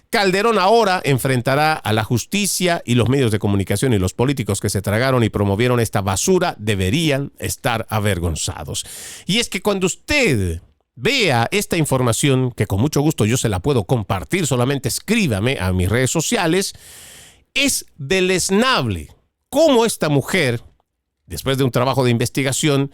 Calderón ahora enfrentará a la justicia y los medios de comunicación y los políticos que se tragaron y promovieron esta basura deberían estar avergonzados. Y es que cuando usted vea esta información, que con mucho gusto yo se la puedo compartir, solamente escríbame a mis redes sociales, es deleznable cómo esta mujer, después de un trabajo de investigación,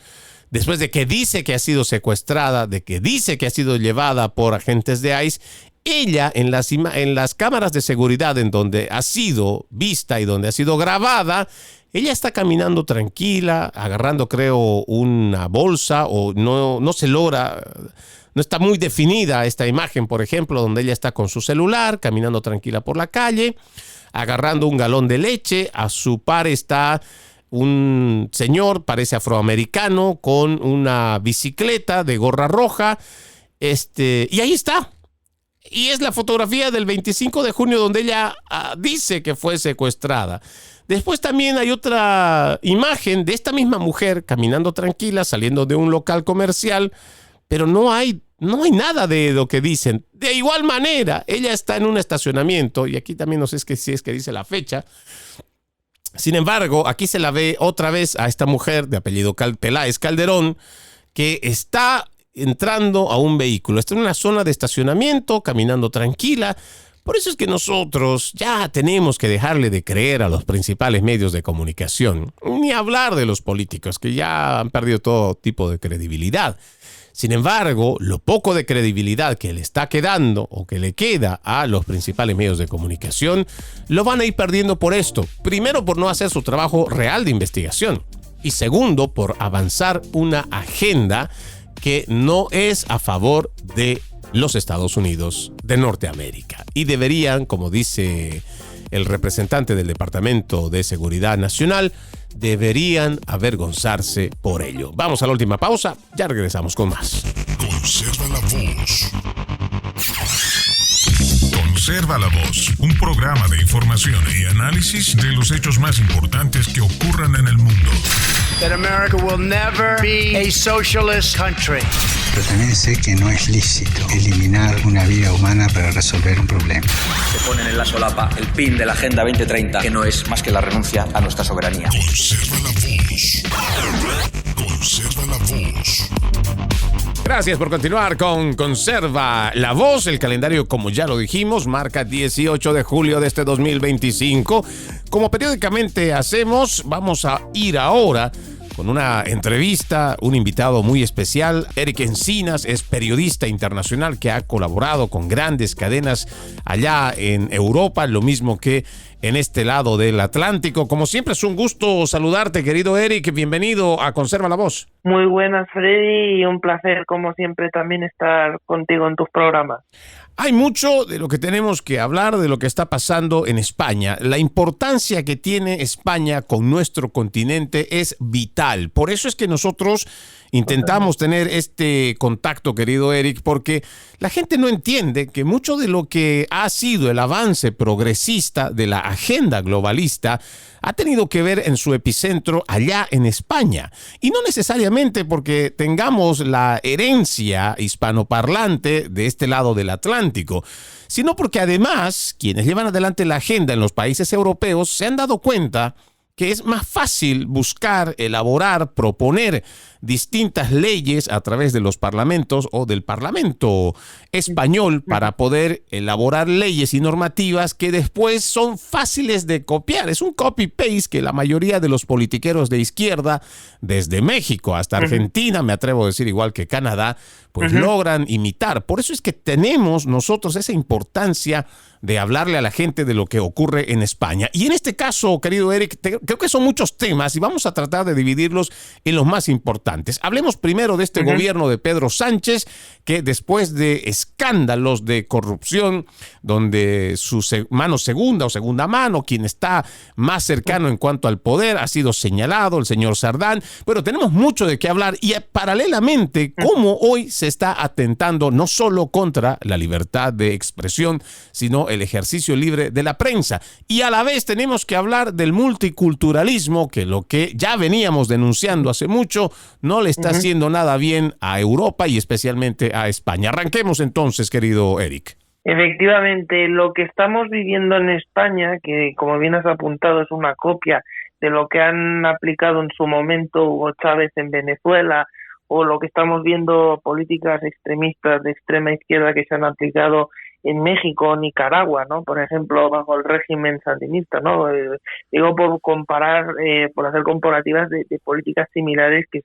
después de que dice que ha sido secuestrada, de que dice que ha sido llevada por agentes de ICE, ella en las cámaras de seguridad en donde ha sido vista y donde ha sido grabada, ella está caminando tranquila, agarrando creo una bolsa o no se logra, no está muy definida esta imagen, por ejemplo, donde ella está con su celular, caminando tranquila por la calle, agarrando un galón de leche. A su par está un señor, parece afroamericano, con una bicicleta de gorra roja, y ahí está. Y es la fotografía del 25 de junio donde ella dice que fue secuestrada. Después también hay otra imagen de esta misma mujer caminando tranquila, saliendo de un local comercial, pero no hay nada de lo que dicen. De igual manera, ella está en un estacionamiento, y aquí también no sé si es que dice la fecha. Sin embargo, aquí se la ve otra vez a esta mujer de apellido Peláez Calderón, que está entrando a un vehículo. Está en una zona de estacionamiento, caminando tranquila. Por eso es que nosotros ya tenemos que dejarle de creer a los principales medios de comunicación, ni hablar de los políticos, que ya han perdido todo tipo de credibilidad. Sin embargo, lo poco de credibilidad que le está quedando o que le queda a los principales medios de comunicación, lo van a ir perdiendo por esto. Primero, por no hacer su trabajo real de investigación. Y segundo, por avanzar una agenda que no es a favor de los Estados Unidos de Norteamérica. Y deberían, como dice el representante del Departamento de Seguridad Nacional, deberían avergonzarse por ello. Vamos a la última pausa, ya regresamos con más.
Conserva la voz. Conserva la voz, un programa de información y análisis de los hechos más importantes que ocurran en el mundo.
That America will never be a socialist country.
Pero también sé que no es lícito eliminar una vida humana para resolver un problema.
Se ponen en la solapa el PIN de la Agenda 2030, que no es más que la renuncia a nuestra soberanía.
Conserva la voz. Conserva la voz.
Gracias por continuar con Conserva la Voz. El calendario, como ya lo dijimos, marca 18 de julio de este 2025. Como periódicamente hacemos, vamos a ir ahora con una entrevista, un invitado muy especial. Eric Encinas es periodista internacional que ha colaborado con grandes cadenas allá en Europa, lo mismo que en este lado del Atlántico. Como siempre es un gusto saludarte, querido Eric. Bienvenido a Conserva la Voz.
Muy buenas, Freddy, y un placer, como siempre, también estar contigo en tus programas.
Hay mucho de lo que tenemos que hablar, de lo que está pasando en España. La importancia que tiene España con nuestro continente es vital. Por eso es que nosotros intentamos tener este contacto, querido Eric, porque la gente no entiende que mucho de lo que ha sido el avance progresista de la agenda globalista ha tenido que ver en su epicentro allá en España. Y no necesariamente porque tengamos la herencia hispanoparlante de este lado del Atlántico, sino porque además quienes llevan adelante la agenda en los países europeos se han dado cuenta que es más fácil buscar, elaborar, proponer distintas leyes a través de los parlamentos o del Parlamento español para poder elaborar leyes y normativas que después son fáciles de copiar. Es un copy-paste que la mayoría de los politiqueros de izquierda, desde México hasta Argentina, me atrevo a decir igual que Canadá, pues logran imitar. Por eso es que tenemos nosotros esa importancia de hablarle a la gente de lo que ocurre en España. Y en este caso, querido Eric, creo que son muchos temas y vamos a tratar de dividirlos en los más importantes. Hablemos primero de este gobierno de Pedro Sánchez, que después de escándalos de corrupción, donde su mano segunda o segunda mano, quien está más cercano en cuanto al poder, ha sido señalado, el señor Sardán. Bueno, tenemos mucho de qué hablar y paralelamente, cómo hoy se está atentando no solo contra la libertad de expresión, sino el ejercicio libre de la prensa. Y a la vez tenemos que hablar del multiculturalismo, que lo que ya veníamos denunciando hace mucho no le está haciendo nada bien a Europa y especialmente a España. Arranquemos entonces, querido Eric.
Efectivamente, lo que estamos viviendo en España, que como bien has apuntado es una copia de lo que han aplicado en su momento Hugo Chávez en Venezuela, o lo que estamos viendo políticas extremistas de extrema izquierda que se han aplicado en México o Nicaragua, ¿no? Por ejemplo, bajo el régimen sandinista, ¿no? Digo por comparar, por hacer comparativas de políticas similares que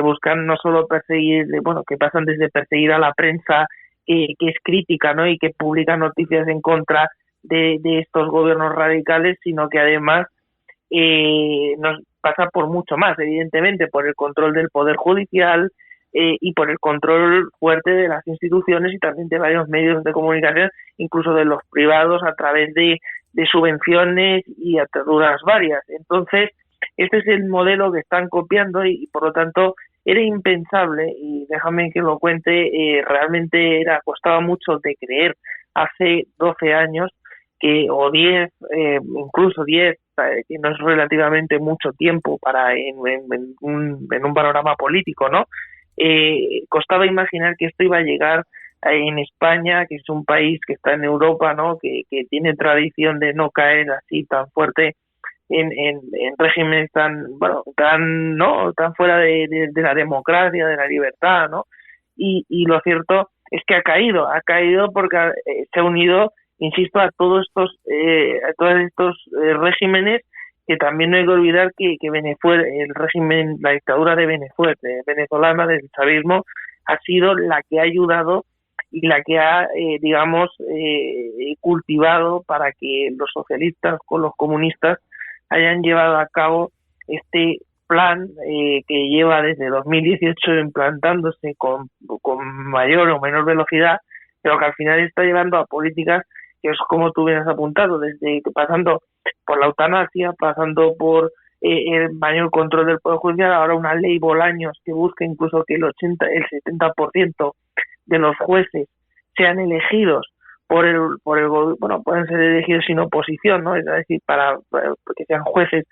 buscan no solo perseguir, que pasan desde perseguir a la prensa que es crítica, ¿no? Y que publica noticias en contra de estos gobiernos radicales, sino que además nos pasa por mucho más, evidentemente, por el control del poder judicial, y por el control fuerte de las instituciones y también de varios medios de comunicación, incluso de los privados, a través de subvenciones y ataduras varias. Entonces, este es el modelo que están copiando y por lo tanto era impensable, y déjame que lo cuente, realmente costaba mucho de creer hace 12 años o 10, incluso 10, que no es relativamente mucho tiempo en un panorama político, ¿no? Costaba imaginar que esto iba a llegar en España, que es un país que está en Europa, ¿no? Que tiene tradición de no caer así tan fuerte en regímenes tan fuera de la democracia, de la libertad, ¿no? Y lo cierto es que ha caído porque se ha unido, insisto, a todos estos regímenes, que también no hay que olvidar que Venezuela, el régimen, la dictadura de Venezuela, venezolana, del chavismo, ha sido la que ha ayudado y la que ha, cultivado para que los socialistas con los comunistas hayan llevado a cabo este plan que lleva desde 2018 implantándose con mayor o menor velocidad, pero que al final está llevando a políticas que es como tú bien has apuntado, pasando por la eutanasia, pasando por el mayor control del Poder Judicial, ahora una ley Bolaños que busca incluso que el 70% de los jueces sean elegidos por el gobierno, pueden ser elegidos sin oposición, ¿no? Es decir, para que sean jueces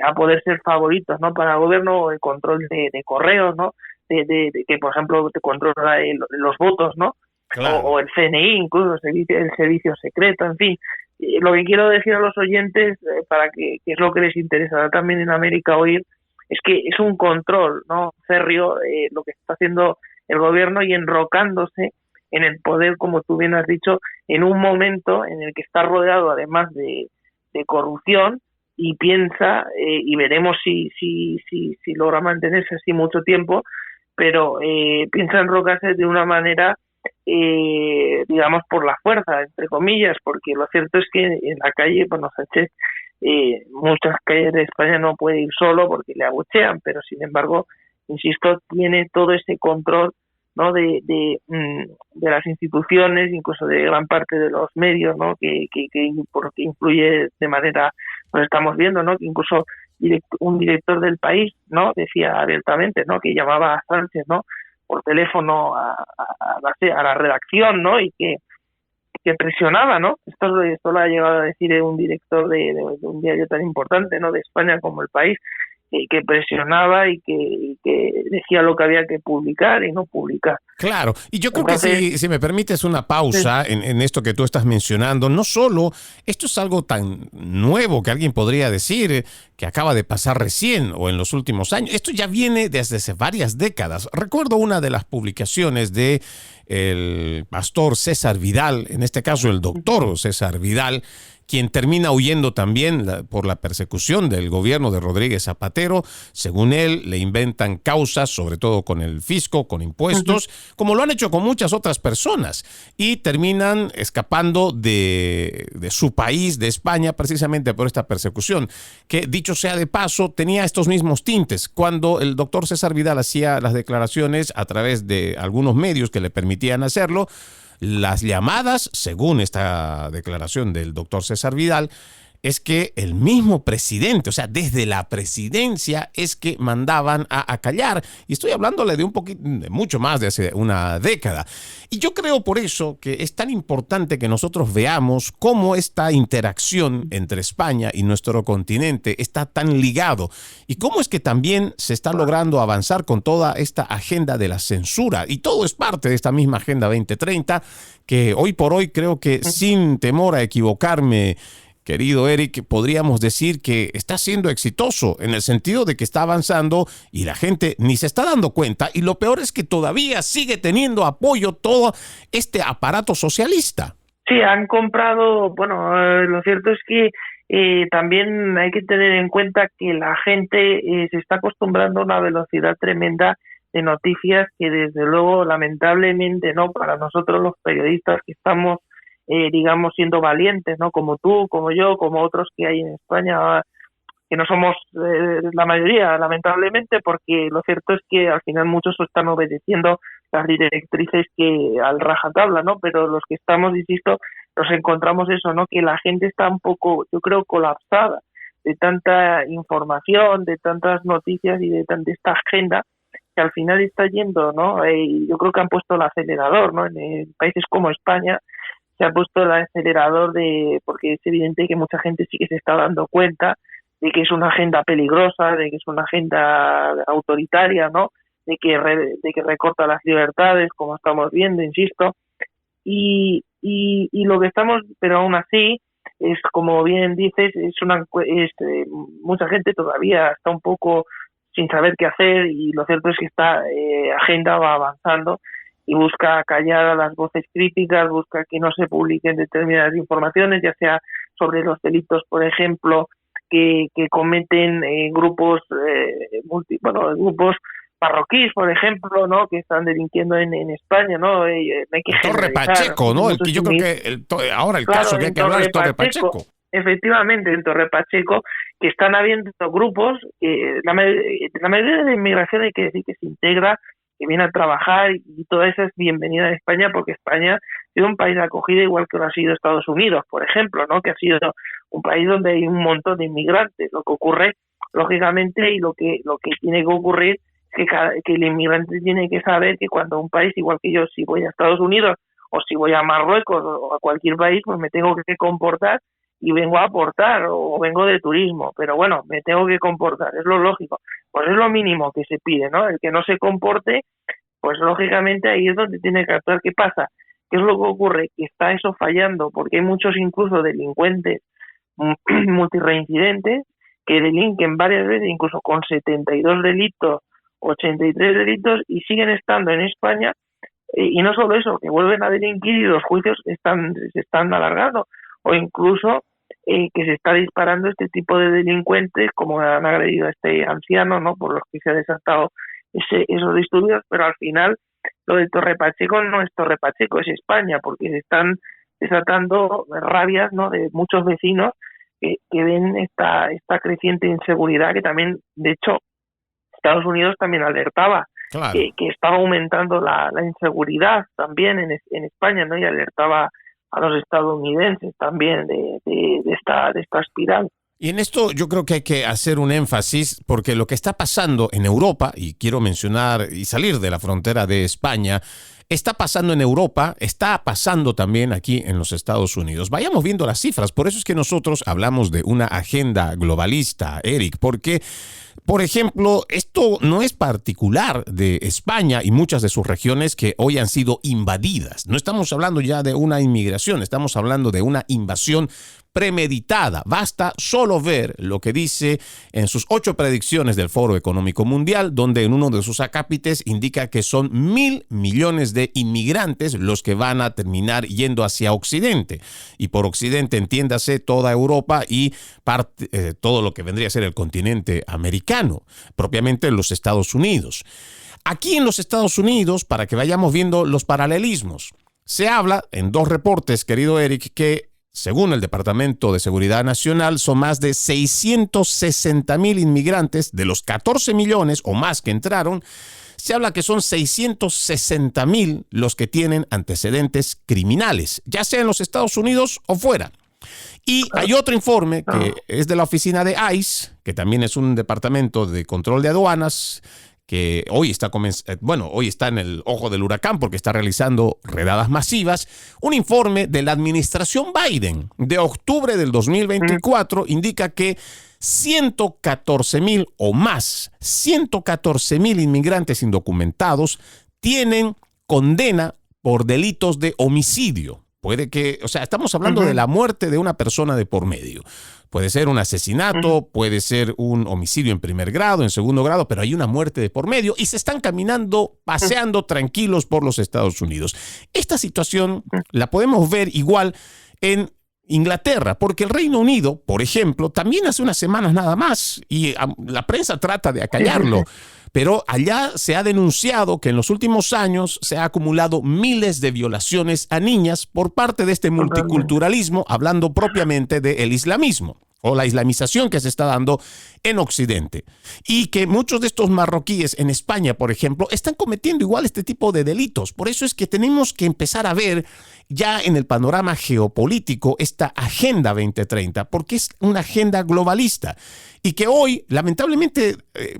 a poder ser favoritos, ¿no? Para el gobierno, el control de correos, ¿no? De que, por ejemplo, te controla los votos, ¿no? Claro. O el CNI, incluso el servicio secreto, en fin. Lo que quiero decir a los oyentes, para que es lo que les interesará también en América oír, es que es un control, ¿no? Férreo, lo que está haciendo el gobierno y enrocándose en el poder, como tú bien has dicho, en un momento en el que está rodeado además de corrupción, y piensa, y veremos si logra mantenerse así mucho tiempo, pero piensa enrocarse de una manera digamos, por la fuerza, entre comillas, porque lo cierto es que en la calle, bueno, Sánchez, muchas calles de España no puede ir solo porque le abuchean, pero sin embargo, insisto, tiene todo ese control, ¿no? de las instituciones, incluso de gran parte de los medios, ¿no? que influye de manera, pues estamos viendo, ¿no? Que incluso un director del País, ¿no? Decía abiertamente, ¿no? Que llamaba a Sánchez, ¿no? Por teléfono a la redacción, ¿no? Y que presionaba, ¿no? Esto lo ha llegado a decir un director de un diario tan importante, ¿no? De España como El País, que presionaba y que decía lo que había que publicar y no publicar.
Claro, y yo creo que si me permites una pausa en esto que tú estás mencionando, no solo esto es algo tan nuevo que alguien podría decir que acaba de pasar recién o en los últimos años, esto ya viene desde hace varias décadas. Recuerdo una de las publicaciones de el pastor César Vidal, en este caso el doctor César Vidal, quien termina huyendo también por la persecución del gobierno de Rodríguez Zapatero. Según él, le inventan causas, sobre todo con el fisco, con impuestos, como lo han hecho con muchas otras personas, y terminan escapando de su país, de España, precisamente por esta persecución, que, dicho sea de paso, tenía estos mismos tintes. Cuando el doctor César Vidal hacía las declaraciones a través de algunos medios que le permitían hacerlo, las llamadas, según esta declaración del doctor César Vidal, es que el mismo presidente, o sea, desde la presidencia es que mandaban a callar. Y estoy hablándole de mucho más de hace una década. Y yo creo por eso que es tan importante que nosotros veamos cómo esta interacción entre España y nuestro continente está tan ligado. Y cómo es que también se está logrando avanzar con toda esta agenda de la censura. Y todo es parte de esta misma Agenda 2030, que hoy por hoy creo que, sin temor a equivocarme, querido Eric, podríamos decir que está siendo exitoso en el sentido de que está avanzando y la gente ni se está dando cuenta, y lo peor es que todavía sigue teniendo apoyo todo este aparato socialista.
Sí, han comprado, bueno, lo cierto es que también hay que tener en cuenta que la gente se está acostumbrando a una velocidad tremenda de noticias que desde luego, lamentablemente, no para nosotros los periodistas que estamos digamos, siendo valientes, ¿no? Como tú, como yo, como otros que hay en España, que no somos la mayoría, lamentablemente, porque lo cierto es que al final muchos están obedeciendo las directrices que al rajatabla, ¿no? Pero los que estamos, insisto, nos encontramos eso, ¿no? Que la gente está un poco, yo creo, colapsada de tanta información, de tantas noticias y de esta agenda que al final está yendo, ¿no? Yo creo que han puesto el acelerador, ¿no? En países como España se ha puesto el acelerador porque es evidente que mucha gente sí que se está dando cuenta de que es una agenda peligrosa, de que es una agenda autoritaria, ¿no? De que recorta las libertades, como estamos viendo, insisto, y lo que estamos, pero aún así, es como bien dices, mucha gente todavía está un poco sin saber qué hacer, y lo cierto es que esta agenda va avanzando y busca callar a las voces críticas, busca que no se publiquen determinadas informaciones, ya sea sobre los delitos, por ejemplo, que cometen grupos grupos marroquíes, por ejemplo, ¿no? Que están delinquiendo en España, ¿no? Hay que
Torre Pacheco, ¿no? Yo creo que ahora el caso que hay que hablar es Torre Pacheco.
Efectivamente, en Torre Pacheco, que están habiendo grupos, la mayoría de inmigración hay que decir que se integra, que viene a trabajar, y toda esa es bienvenida a España, porque España es un país de acogida igual que lo ha sido Estados Unidos, por ejemplo, ¿no? Que ha sido un país donde hay un montón de inmigrantes. Lo que ocurre, lógicamente, y lo que tiene que ocurrir es que el inmigrante tiene que saber que cuando un país, igual que yo, si voy a Estados Unidos o si voy a Marruecos o a cualquier país, pues me tengo que comportar y vengo a aportar, o vengo de turismo, pero bueno, me tengo que comportar, es lo lógico, pues es lo mínimo que se pide, ¿no? El que no se comporte, pues lógicamente ahí es donde tiene que actuar. ¿Qué pasa? ¿Qué es lo que ocurre? Que está eso fallando, porque hay muchos incluso delincuentes multireincidentes que delinquen varias veces, incluso con 72 delitos, 83 delitos, y siguen estando en España, y no solo eso, que vuelven a delinquir y los juicios se están alargando, o incluso que se está disparando este tipo de delincuentes, como han agredido a este anciano, ¿no? Por los que se ha desatado esos disturbios, pero al final lo de Torre Pacheco no es Torre Pacheco, es España, porque se están desatando rabias, ¿no?, de muchos vecinos que ven esta creciente inseguridad, que también, de hecho, Estados Unidos también alertaba que estaba aumentando la inseguridad también en España, ¿no?, y alertaba a los estadounidenses también de esta espiral.
Y en esto yo creo que hay que hacer un énfasis, porque lo que está pasando en Europa, y quiero mencionar y salir de la frontera de España, está pasando en Europa, está pasando también aquí en los Estados Unidos. Vayamos viendo las cifras, por eso es que nosotros hablamos de una agenda globalista, Eric, porque, por ejemplo, esto no es particular de España y muchas de sus regiones que hoy han sido invadidas. No estamos hablando ya de una inmigración, estamos hablando de una invasión premeditada. Basta solo ver lo que dice en sus 8 predicciones del Foro Económico Mundial, donde en uno de sus acápites indica que son 1.000 millones de inmigrantes los que van a terminar yendo hacia Occidente. Y por Occidente entiéndase toda Europa y todo lo que vendría a ser el continente americano, propiamente los Estados Unidos. Aquí en los Estados Unidos, para que vayamos viendo los paralelismos, se habla en 2 reportes, querido Eric, que según el Departamento de Seguridad Nacional, son más de 660,000 inmigrantes de los 14 millones o más que entraron. Se habla que son 660,000 los que tienen antecedentes criminales, ya sea en los Estados Unidos o fuera. Y hay otro informe que es de la oficina de ICE, que también es un departamento de control de aduanas, que hoy está en el ojo del huracán porque está realizando redadas masivas. Un informe de la administración Biden de octubre del 2024 indica que 114,000 o más, 114,000 inmigrantes indocumentados tienen condena por delitos de homicidio. Puede que, estamos hablando de la muerte de una persona de por medio. Puede ser un asesinato, puede ser un homicidio en primer grado, en segundo grado, pero hay una muerte de por medio y se están paseando tranquilos por los Estados Unidos. Esta situación la podemos ver igual en Inglaterra, porque el Reino Unido, por ejemplo, también hace unas semanas nada más, y la prensa trata de acallarlo, pero allá se ha denunciado que en los últimos años se ha acumulado miles de violaciones a niñas por parte de este multiculturalismo, hablando propiamente del islamismo o la islamización que se está dando en Occidente. Y que muchos de estos marroquíes en España, por ejemplo, están cometiendo igual este tipo de delitos. Por eso es que tenemos que empezar a ver ya en el panorama geopolítico esta Agenda 2030, porque es una agenda globalista y que hoy, lamentablemente,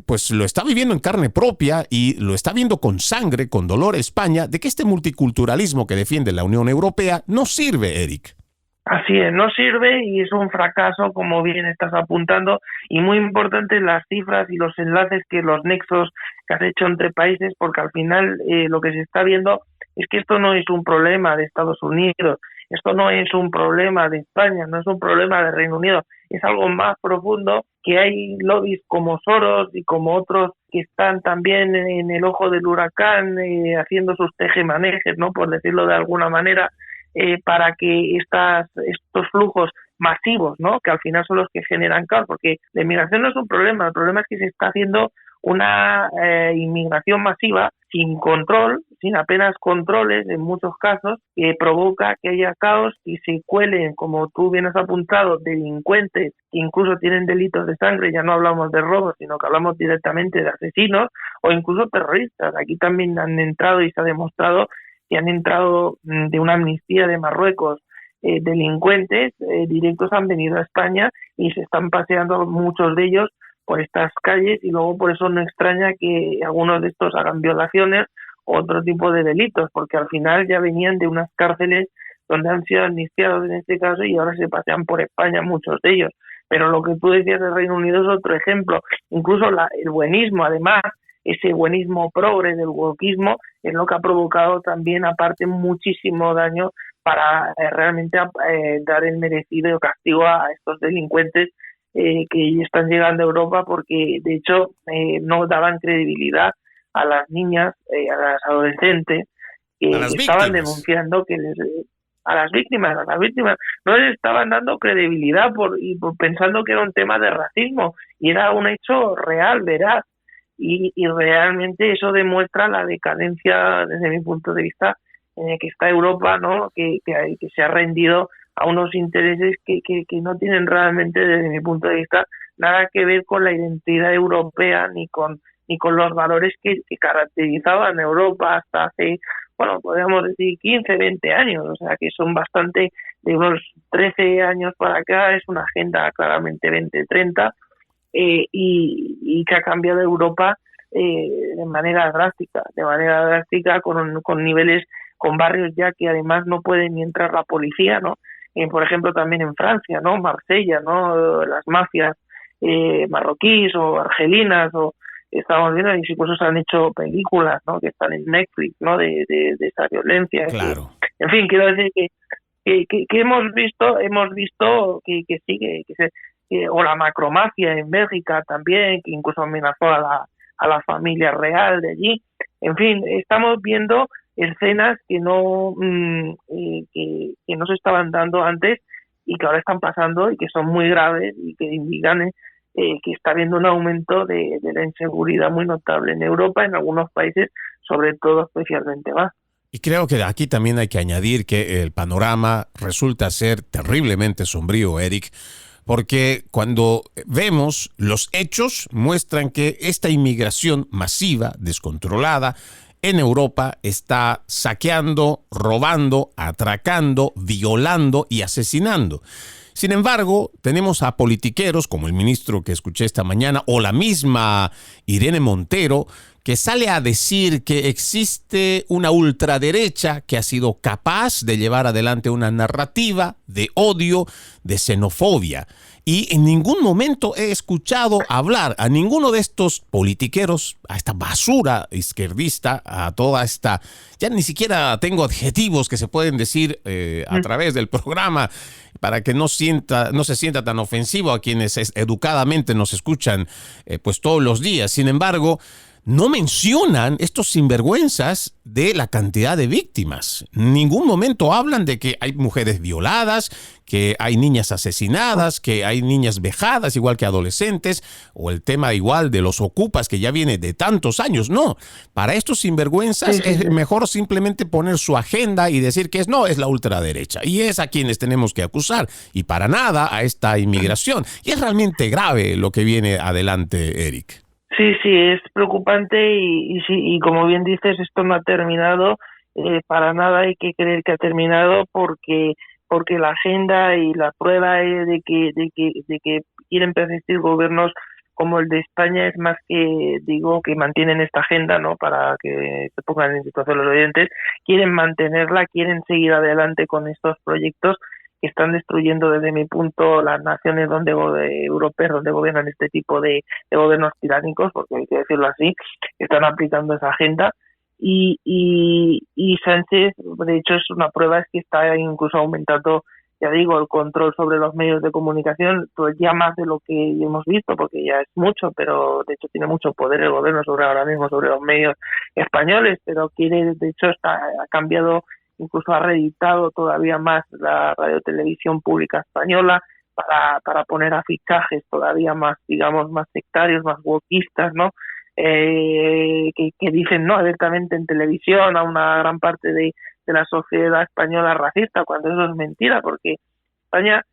pues lo está viviendo en carne propia y lo está viendo con sangre, con dolor España, de que este multiculturalismo que defiende la Unión Europea no sirve, Eric.
Así es, no sirve y es un fracaso, como bien estás apuntando, y muy importante las cifras y los enlaces, los nexos que has hecho entre países, porque al final lo que se está viendo es que esto no es un problema de Estados Unidos, esto no es un problema de España, no es un problema de Reino Unido, es algo más profundo, que hay lobbies como Soros y como otros que están también en el ojo del huracán, haciendo sus tejemanejes, ¿no?, por decirlo de alguna manera, para que estos flujos masivos, ¿no?, que al final son los que generan caos, porque la inmigración no es un problema, el problema es que se está haciendo una inmigración masiva sin control, sin apenas controles en muchos casos, que provoca que haya caos y se cuelen, como tú bien has apuntado, delincuentes que incluso tienen delitos de sangre, ya no hablamos de robos, sino que hablamos directamente de asesinos o incluso terroristas. Aquí también han entrado y se ha demostrado que han entrado de una amnistía de Marruecos delincuentes directos, han venido a España y se están paseando muchos de ellos por estas calles, y luego por eso no extraña que algunos de estos hagan violaciones o otro tipo de delitos, porque al final ya venían de unas cárceles donde han sido amnistiados en este caso y ahora se pasean por España muchos de ellos. Pero lo que tú decías del Reino Unido es otro ejemplo. Incluso el buenismo, además, ese buenismo progre del wokismo es lo que ha provocado también, aparte, muchísimo daño para realmente dar el merecido castigo a estos delincuentes que están llegando a Europa, porque de hecho no daban credibilidad a las niñas, a las adolescentes que estaban denunciando a las víctimas no les estaban dando credibilidad por pensando que era un tema de racismo, y era un hecho real, veraz. y realmente eso demuestra la decadencia, desde mi punto de vista, en el que está Europa, ¿no? Que se ha rendido a unos intereses que no tienen realmente, desde mi punto de vista, nada que ver con la identidad europea ni con los valores que caracterizaban a Europa hasta hace, bueno, podríamos decir 15, 20 años, o sea que son bastante, de unos 13 años para acá, es una agenda claramente 2030, y que ha cambiado Europa de manera drástica, con niveles, con barrios ya que además no puede ni entrar la policía, ¿no? Por ejemplo, también en Francia, ¿no? Marsella, ¿no? Las mafias marroquíes o argelinas, o estamos viendo, incluso se han hecho películas, ¿no? Que están en Netflix, ¿no? De esa violencia.
Claro.
En fin, quiero decir que hemos visto que sigue, o la macromafia en Bélgica también, que incluso amenazó a la familia real de allí. En fin, estamos viendo escenas que no se estaban dando antes y que ahora están pasando y que son muy graves y que indican que está habiendo un aumento de la inseguridad muy notable en Europa, en algunos países, sobre todo especialmente más.
Y creo que aquí también hay que añadir que el panorama resulta ser terriblemente sombrío, Eric, porque cuando vemos los hechos muestran que esta inmigración masiva, descontrolada, en Europa está saqueando, robando, atracando, violando y asesinando. Sin embargo, tenemos a politiqueros como el ministro que escuché esta mañana o la misma Irene Montero, que sale a decir que existe una ultraderecha que ha sido capaz de llevar adelante una narrativa de odio, de xenofobia. Y en ningún momento he escuchado hablar a ninguno de estos politiqueros, a esta basura izquierdista, a toda esta... Ya ni siquiera tengo adjetivos que se pueden decir a través del programa para que no se sienta tan ofensivo a quienes educadamente nos escuchan pues todos los días. Sin embargo, no mencionan estos sinvergüenzas de la cantidad de víctimas. En ningún momento hablan de que hay mujeres violadas, que hay niñas asesinadas, que hay niñas vejadas, igual que adolescentes, o el tema igual de los ocupas, que ya viene de tantos años. No, para estos sinvergüenzas es mejor simplemente poner su agenda y decir que es la ultraderecha. Y es a quienes tenemos que acusar, y para nada a esta inmigración. Y es realmente grave lo que viene adelante, Eric.
Sí, es preocupante y como bien dices, esto no ha terminado, para nada hay que creer que ha terminado porque la agenda y la prueba de que quieren persistir gobiernos como el de España es más que mantienen esta agenda, ¿no? Para que se pongan en situación los oyentes, quieren mantenerla, quieren seguir adelante con estos proyectos que están destruyendo desde mi punto las naciones europeas donde gobiernan este tipo de gobiernos tiránicos, porque hay que decirlo así, están aplicando esa agenda y Sánchez, de hecho, es una prueba, es que está incluso aumentando, ya digo, el control sobre los medios de comunicación, pues ya más de lo que hemos visto, porque ya es mucho, pero de hecho tiene mucho poder el gobierno ahora mismo sobre los medios españoles, pero ha cambiado, incluso ha reeditado todavía más la radiotelevisión pública española para poner a fichajes todavía más, digamos, más sectarios, más wokistas, ¿no? Que dicen no abiertamente en televisión a una gran parte de la sociedad española racista, cuando eso es mentira, porque España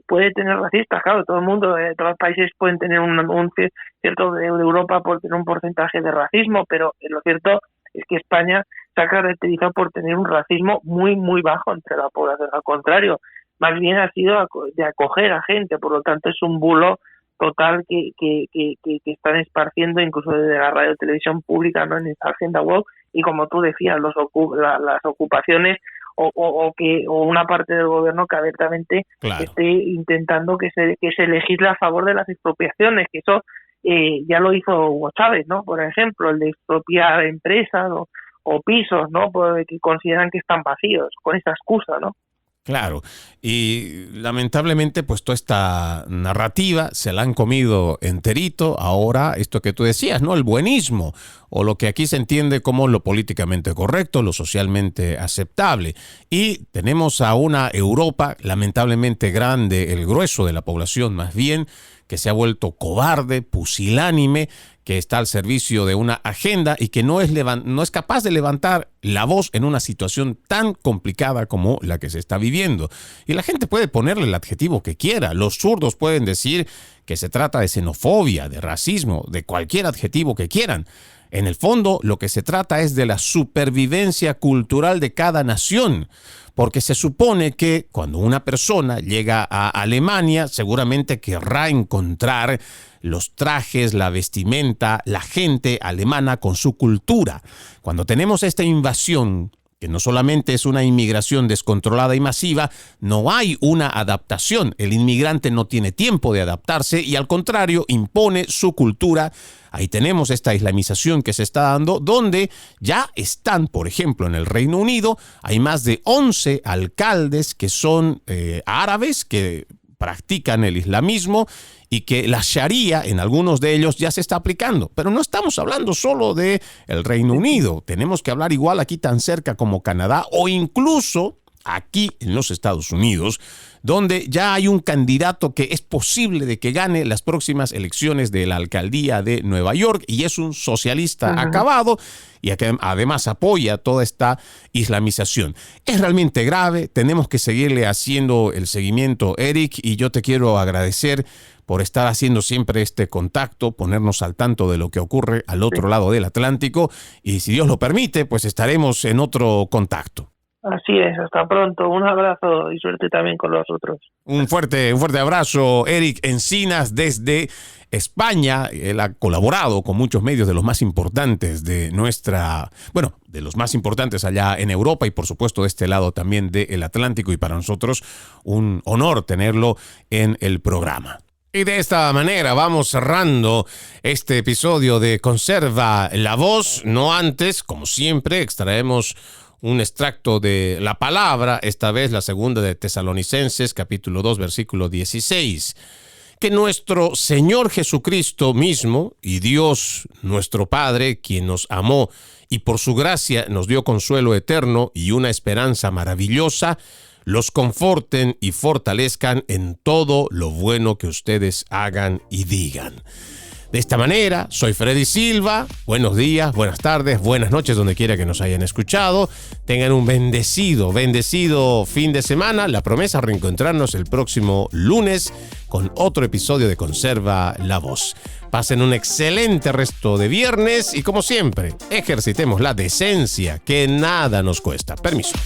puede tener racistas, claro, todo el mundo, todos los países pueden tener un cierto de Europa por tener un porcentaje de racismo, pero lo cierto es que España se ha caracterizado por tener un racismo muy, muy bajo entre la población. Al contrario, más bien ha sido de acoger a gente, por lo tanto es un bulo total que están esparciendo incluso desde la radio televisión pública, ¿no? En esta agenda woke, y como tú decías, las ocupaciones o una parte del gobierno que abiertamente esté intentando que se legisle a favor de las expropiaciones, que eso ya lo hizo Hugo Chávez, ¿no? Por ejemplo, el de expropiar empresas o pisos, ¿no? Que consideran que están vacíos, con esa excusa, ¿no?
Claro, y lamentablemente pues toda esta narrativa se la han comido enterito. Ahora esto que tú decías, ¿no? El buenismo, o lo que aquí se entiende como lo políticamente correcto, lo socialmente aceptable. Y tenemos a una Europa lamentablemente grande, el grueso de la población más bien, que se ha vuelto cobarde, pusilánime, que está al servicio de una agenda y que no es capaz de levantar la voz en una situación tan complicada como la que se está viviendo. Y la gente puede ponerle el adjetivo que quiera. Los zurdos pueden decir que se trata de xenofobia, de racismo, de cualquier adjetivo que quieran. En el fondo, lo que se trata es de la supervivencia cultural de cada nación, porque se supone que cuando una persona llega a Alemania, seguramente querrá encontrar los trajes, la vestimenta, la gente alemana con su cultura. Cuando tenemos esta invasión, que no solamente es una inmigración descontrolada y masiva, no hay una adaptación. El inmigrante no tiene tiempo de adaptarse y al contrario impone su cultura. Ahí tenemos esta islamización que se está dando, donde ya están, por ejemplo, en el Reino Unido, hay más de 11 alcaldes que son árabes, que practican el islamismo y que la Sharia en algunos de ellos ya se está aplicando. Pero no estamos hablando solo del Reino Unido. Tenemos que hablar igual aquí tan cerca como Canadá o incluso aquí en los Estados Unidos, donde ya hay un candidato que es posible de que gane las próximas elecciones de la alcaldía de Nueva York y es un socialista acabado y que además apoya toda esta islamización. Es realmente grave, tenemos que seguirle haciendo el seguimiento, Eric, y yo te quiero agradecer por estar haciendo siempre este contacto, ponernos al tanto de lo que ocurre al otro lado del Atlántico y si Dios lo permite, pues estaremos en otro contacto.
Así es, hasta pronto. Un abrazo y suerte también con los otros. Un fuerte
abrazo, Eric Encinas desde España. Él ha colaborado con muchos medios de los más importantes de de los más importantes allá en Europa y por supuesto de este lado también del Atlántico y para nosotros un honor tenerlo en el programa. Y de esta manera vamos cerrando este episodio de Conserva la Voz. No antes, como siempre, extraemos un extracto de la palabra, esta vez la segunda de Tesalonicenses, capítulo 2, versículo 16. Que nuestro Señor Jesucristo mismo y Dios nuestro Padre, quien nos amó y por su gracia nos dio consuelo eterno y una esperanza maravillosa, los conforten y fortalezcan en todo lo bueno que ustedes hagan y digan. De esta manera, soy Freddy Silva. Buenos días, buenas tardes, buenas noches, donde quiera que nos hayan escuchado. Tengan un bendecido fin de semana. La promesa, reencontrarnos el próximo lunes con otro episodio de Conserva la Voz. Pasen un excelente resto de viernes y, como siempre, ejercitemos la decencia que nada nos cuesta. Permiso.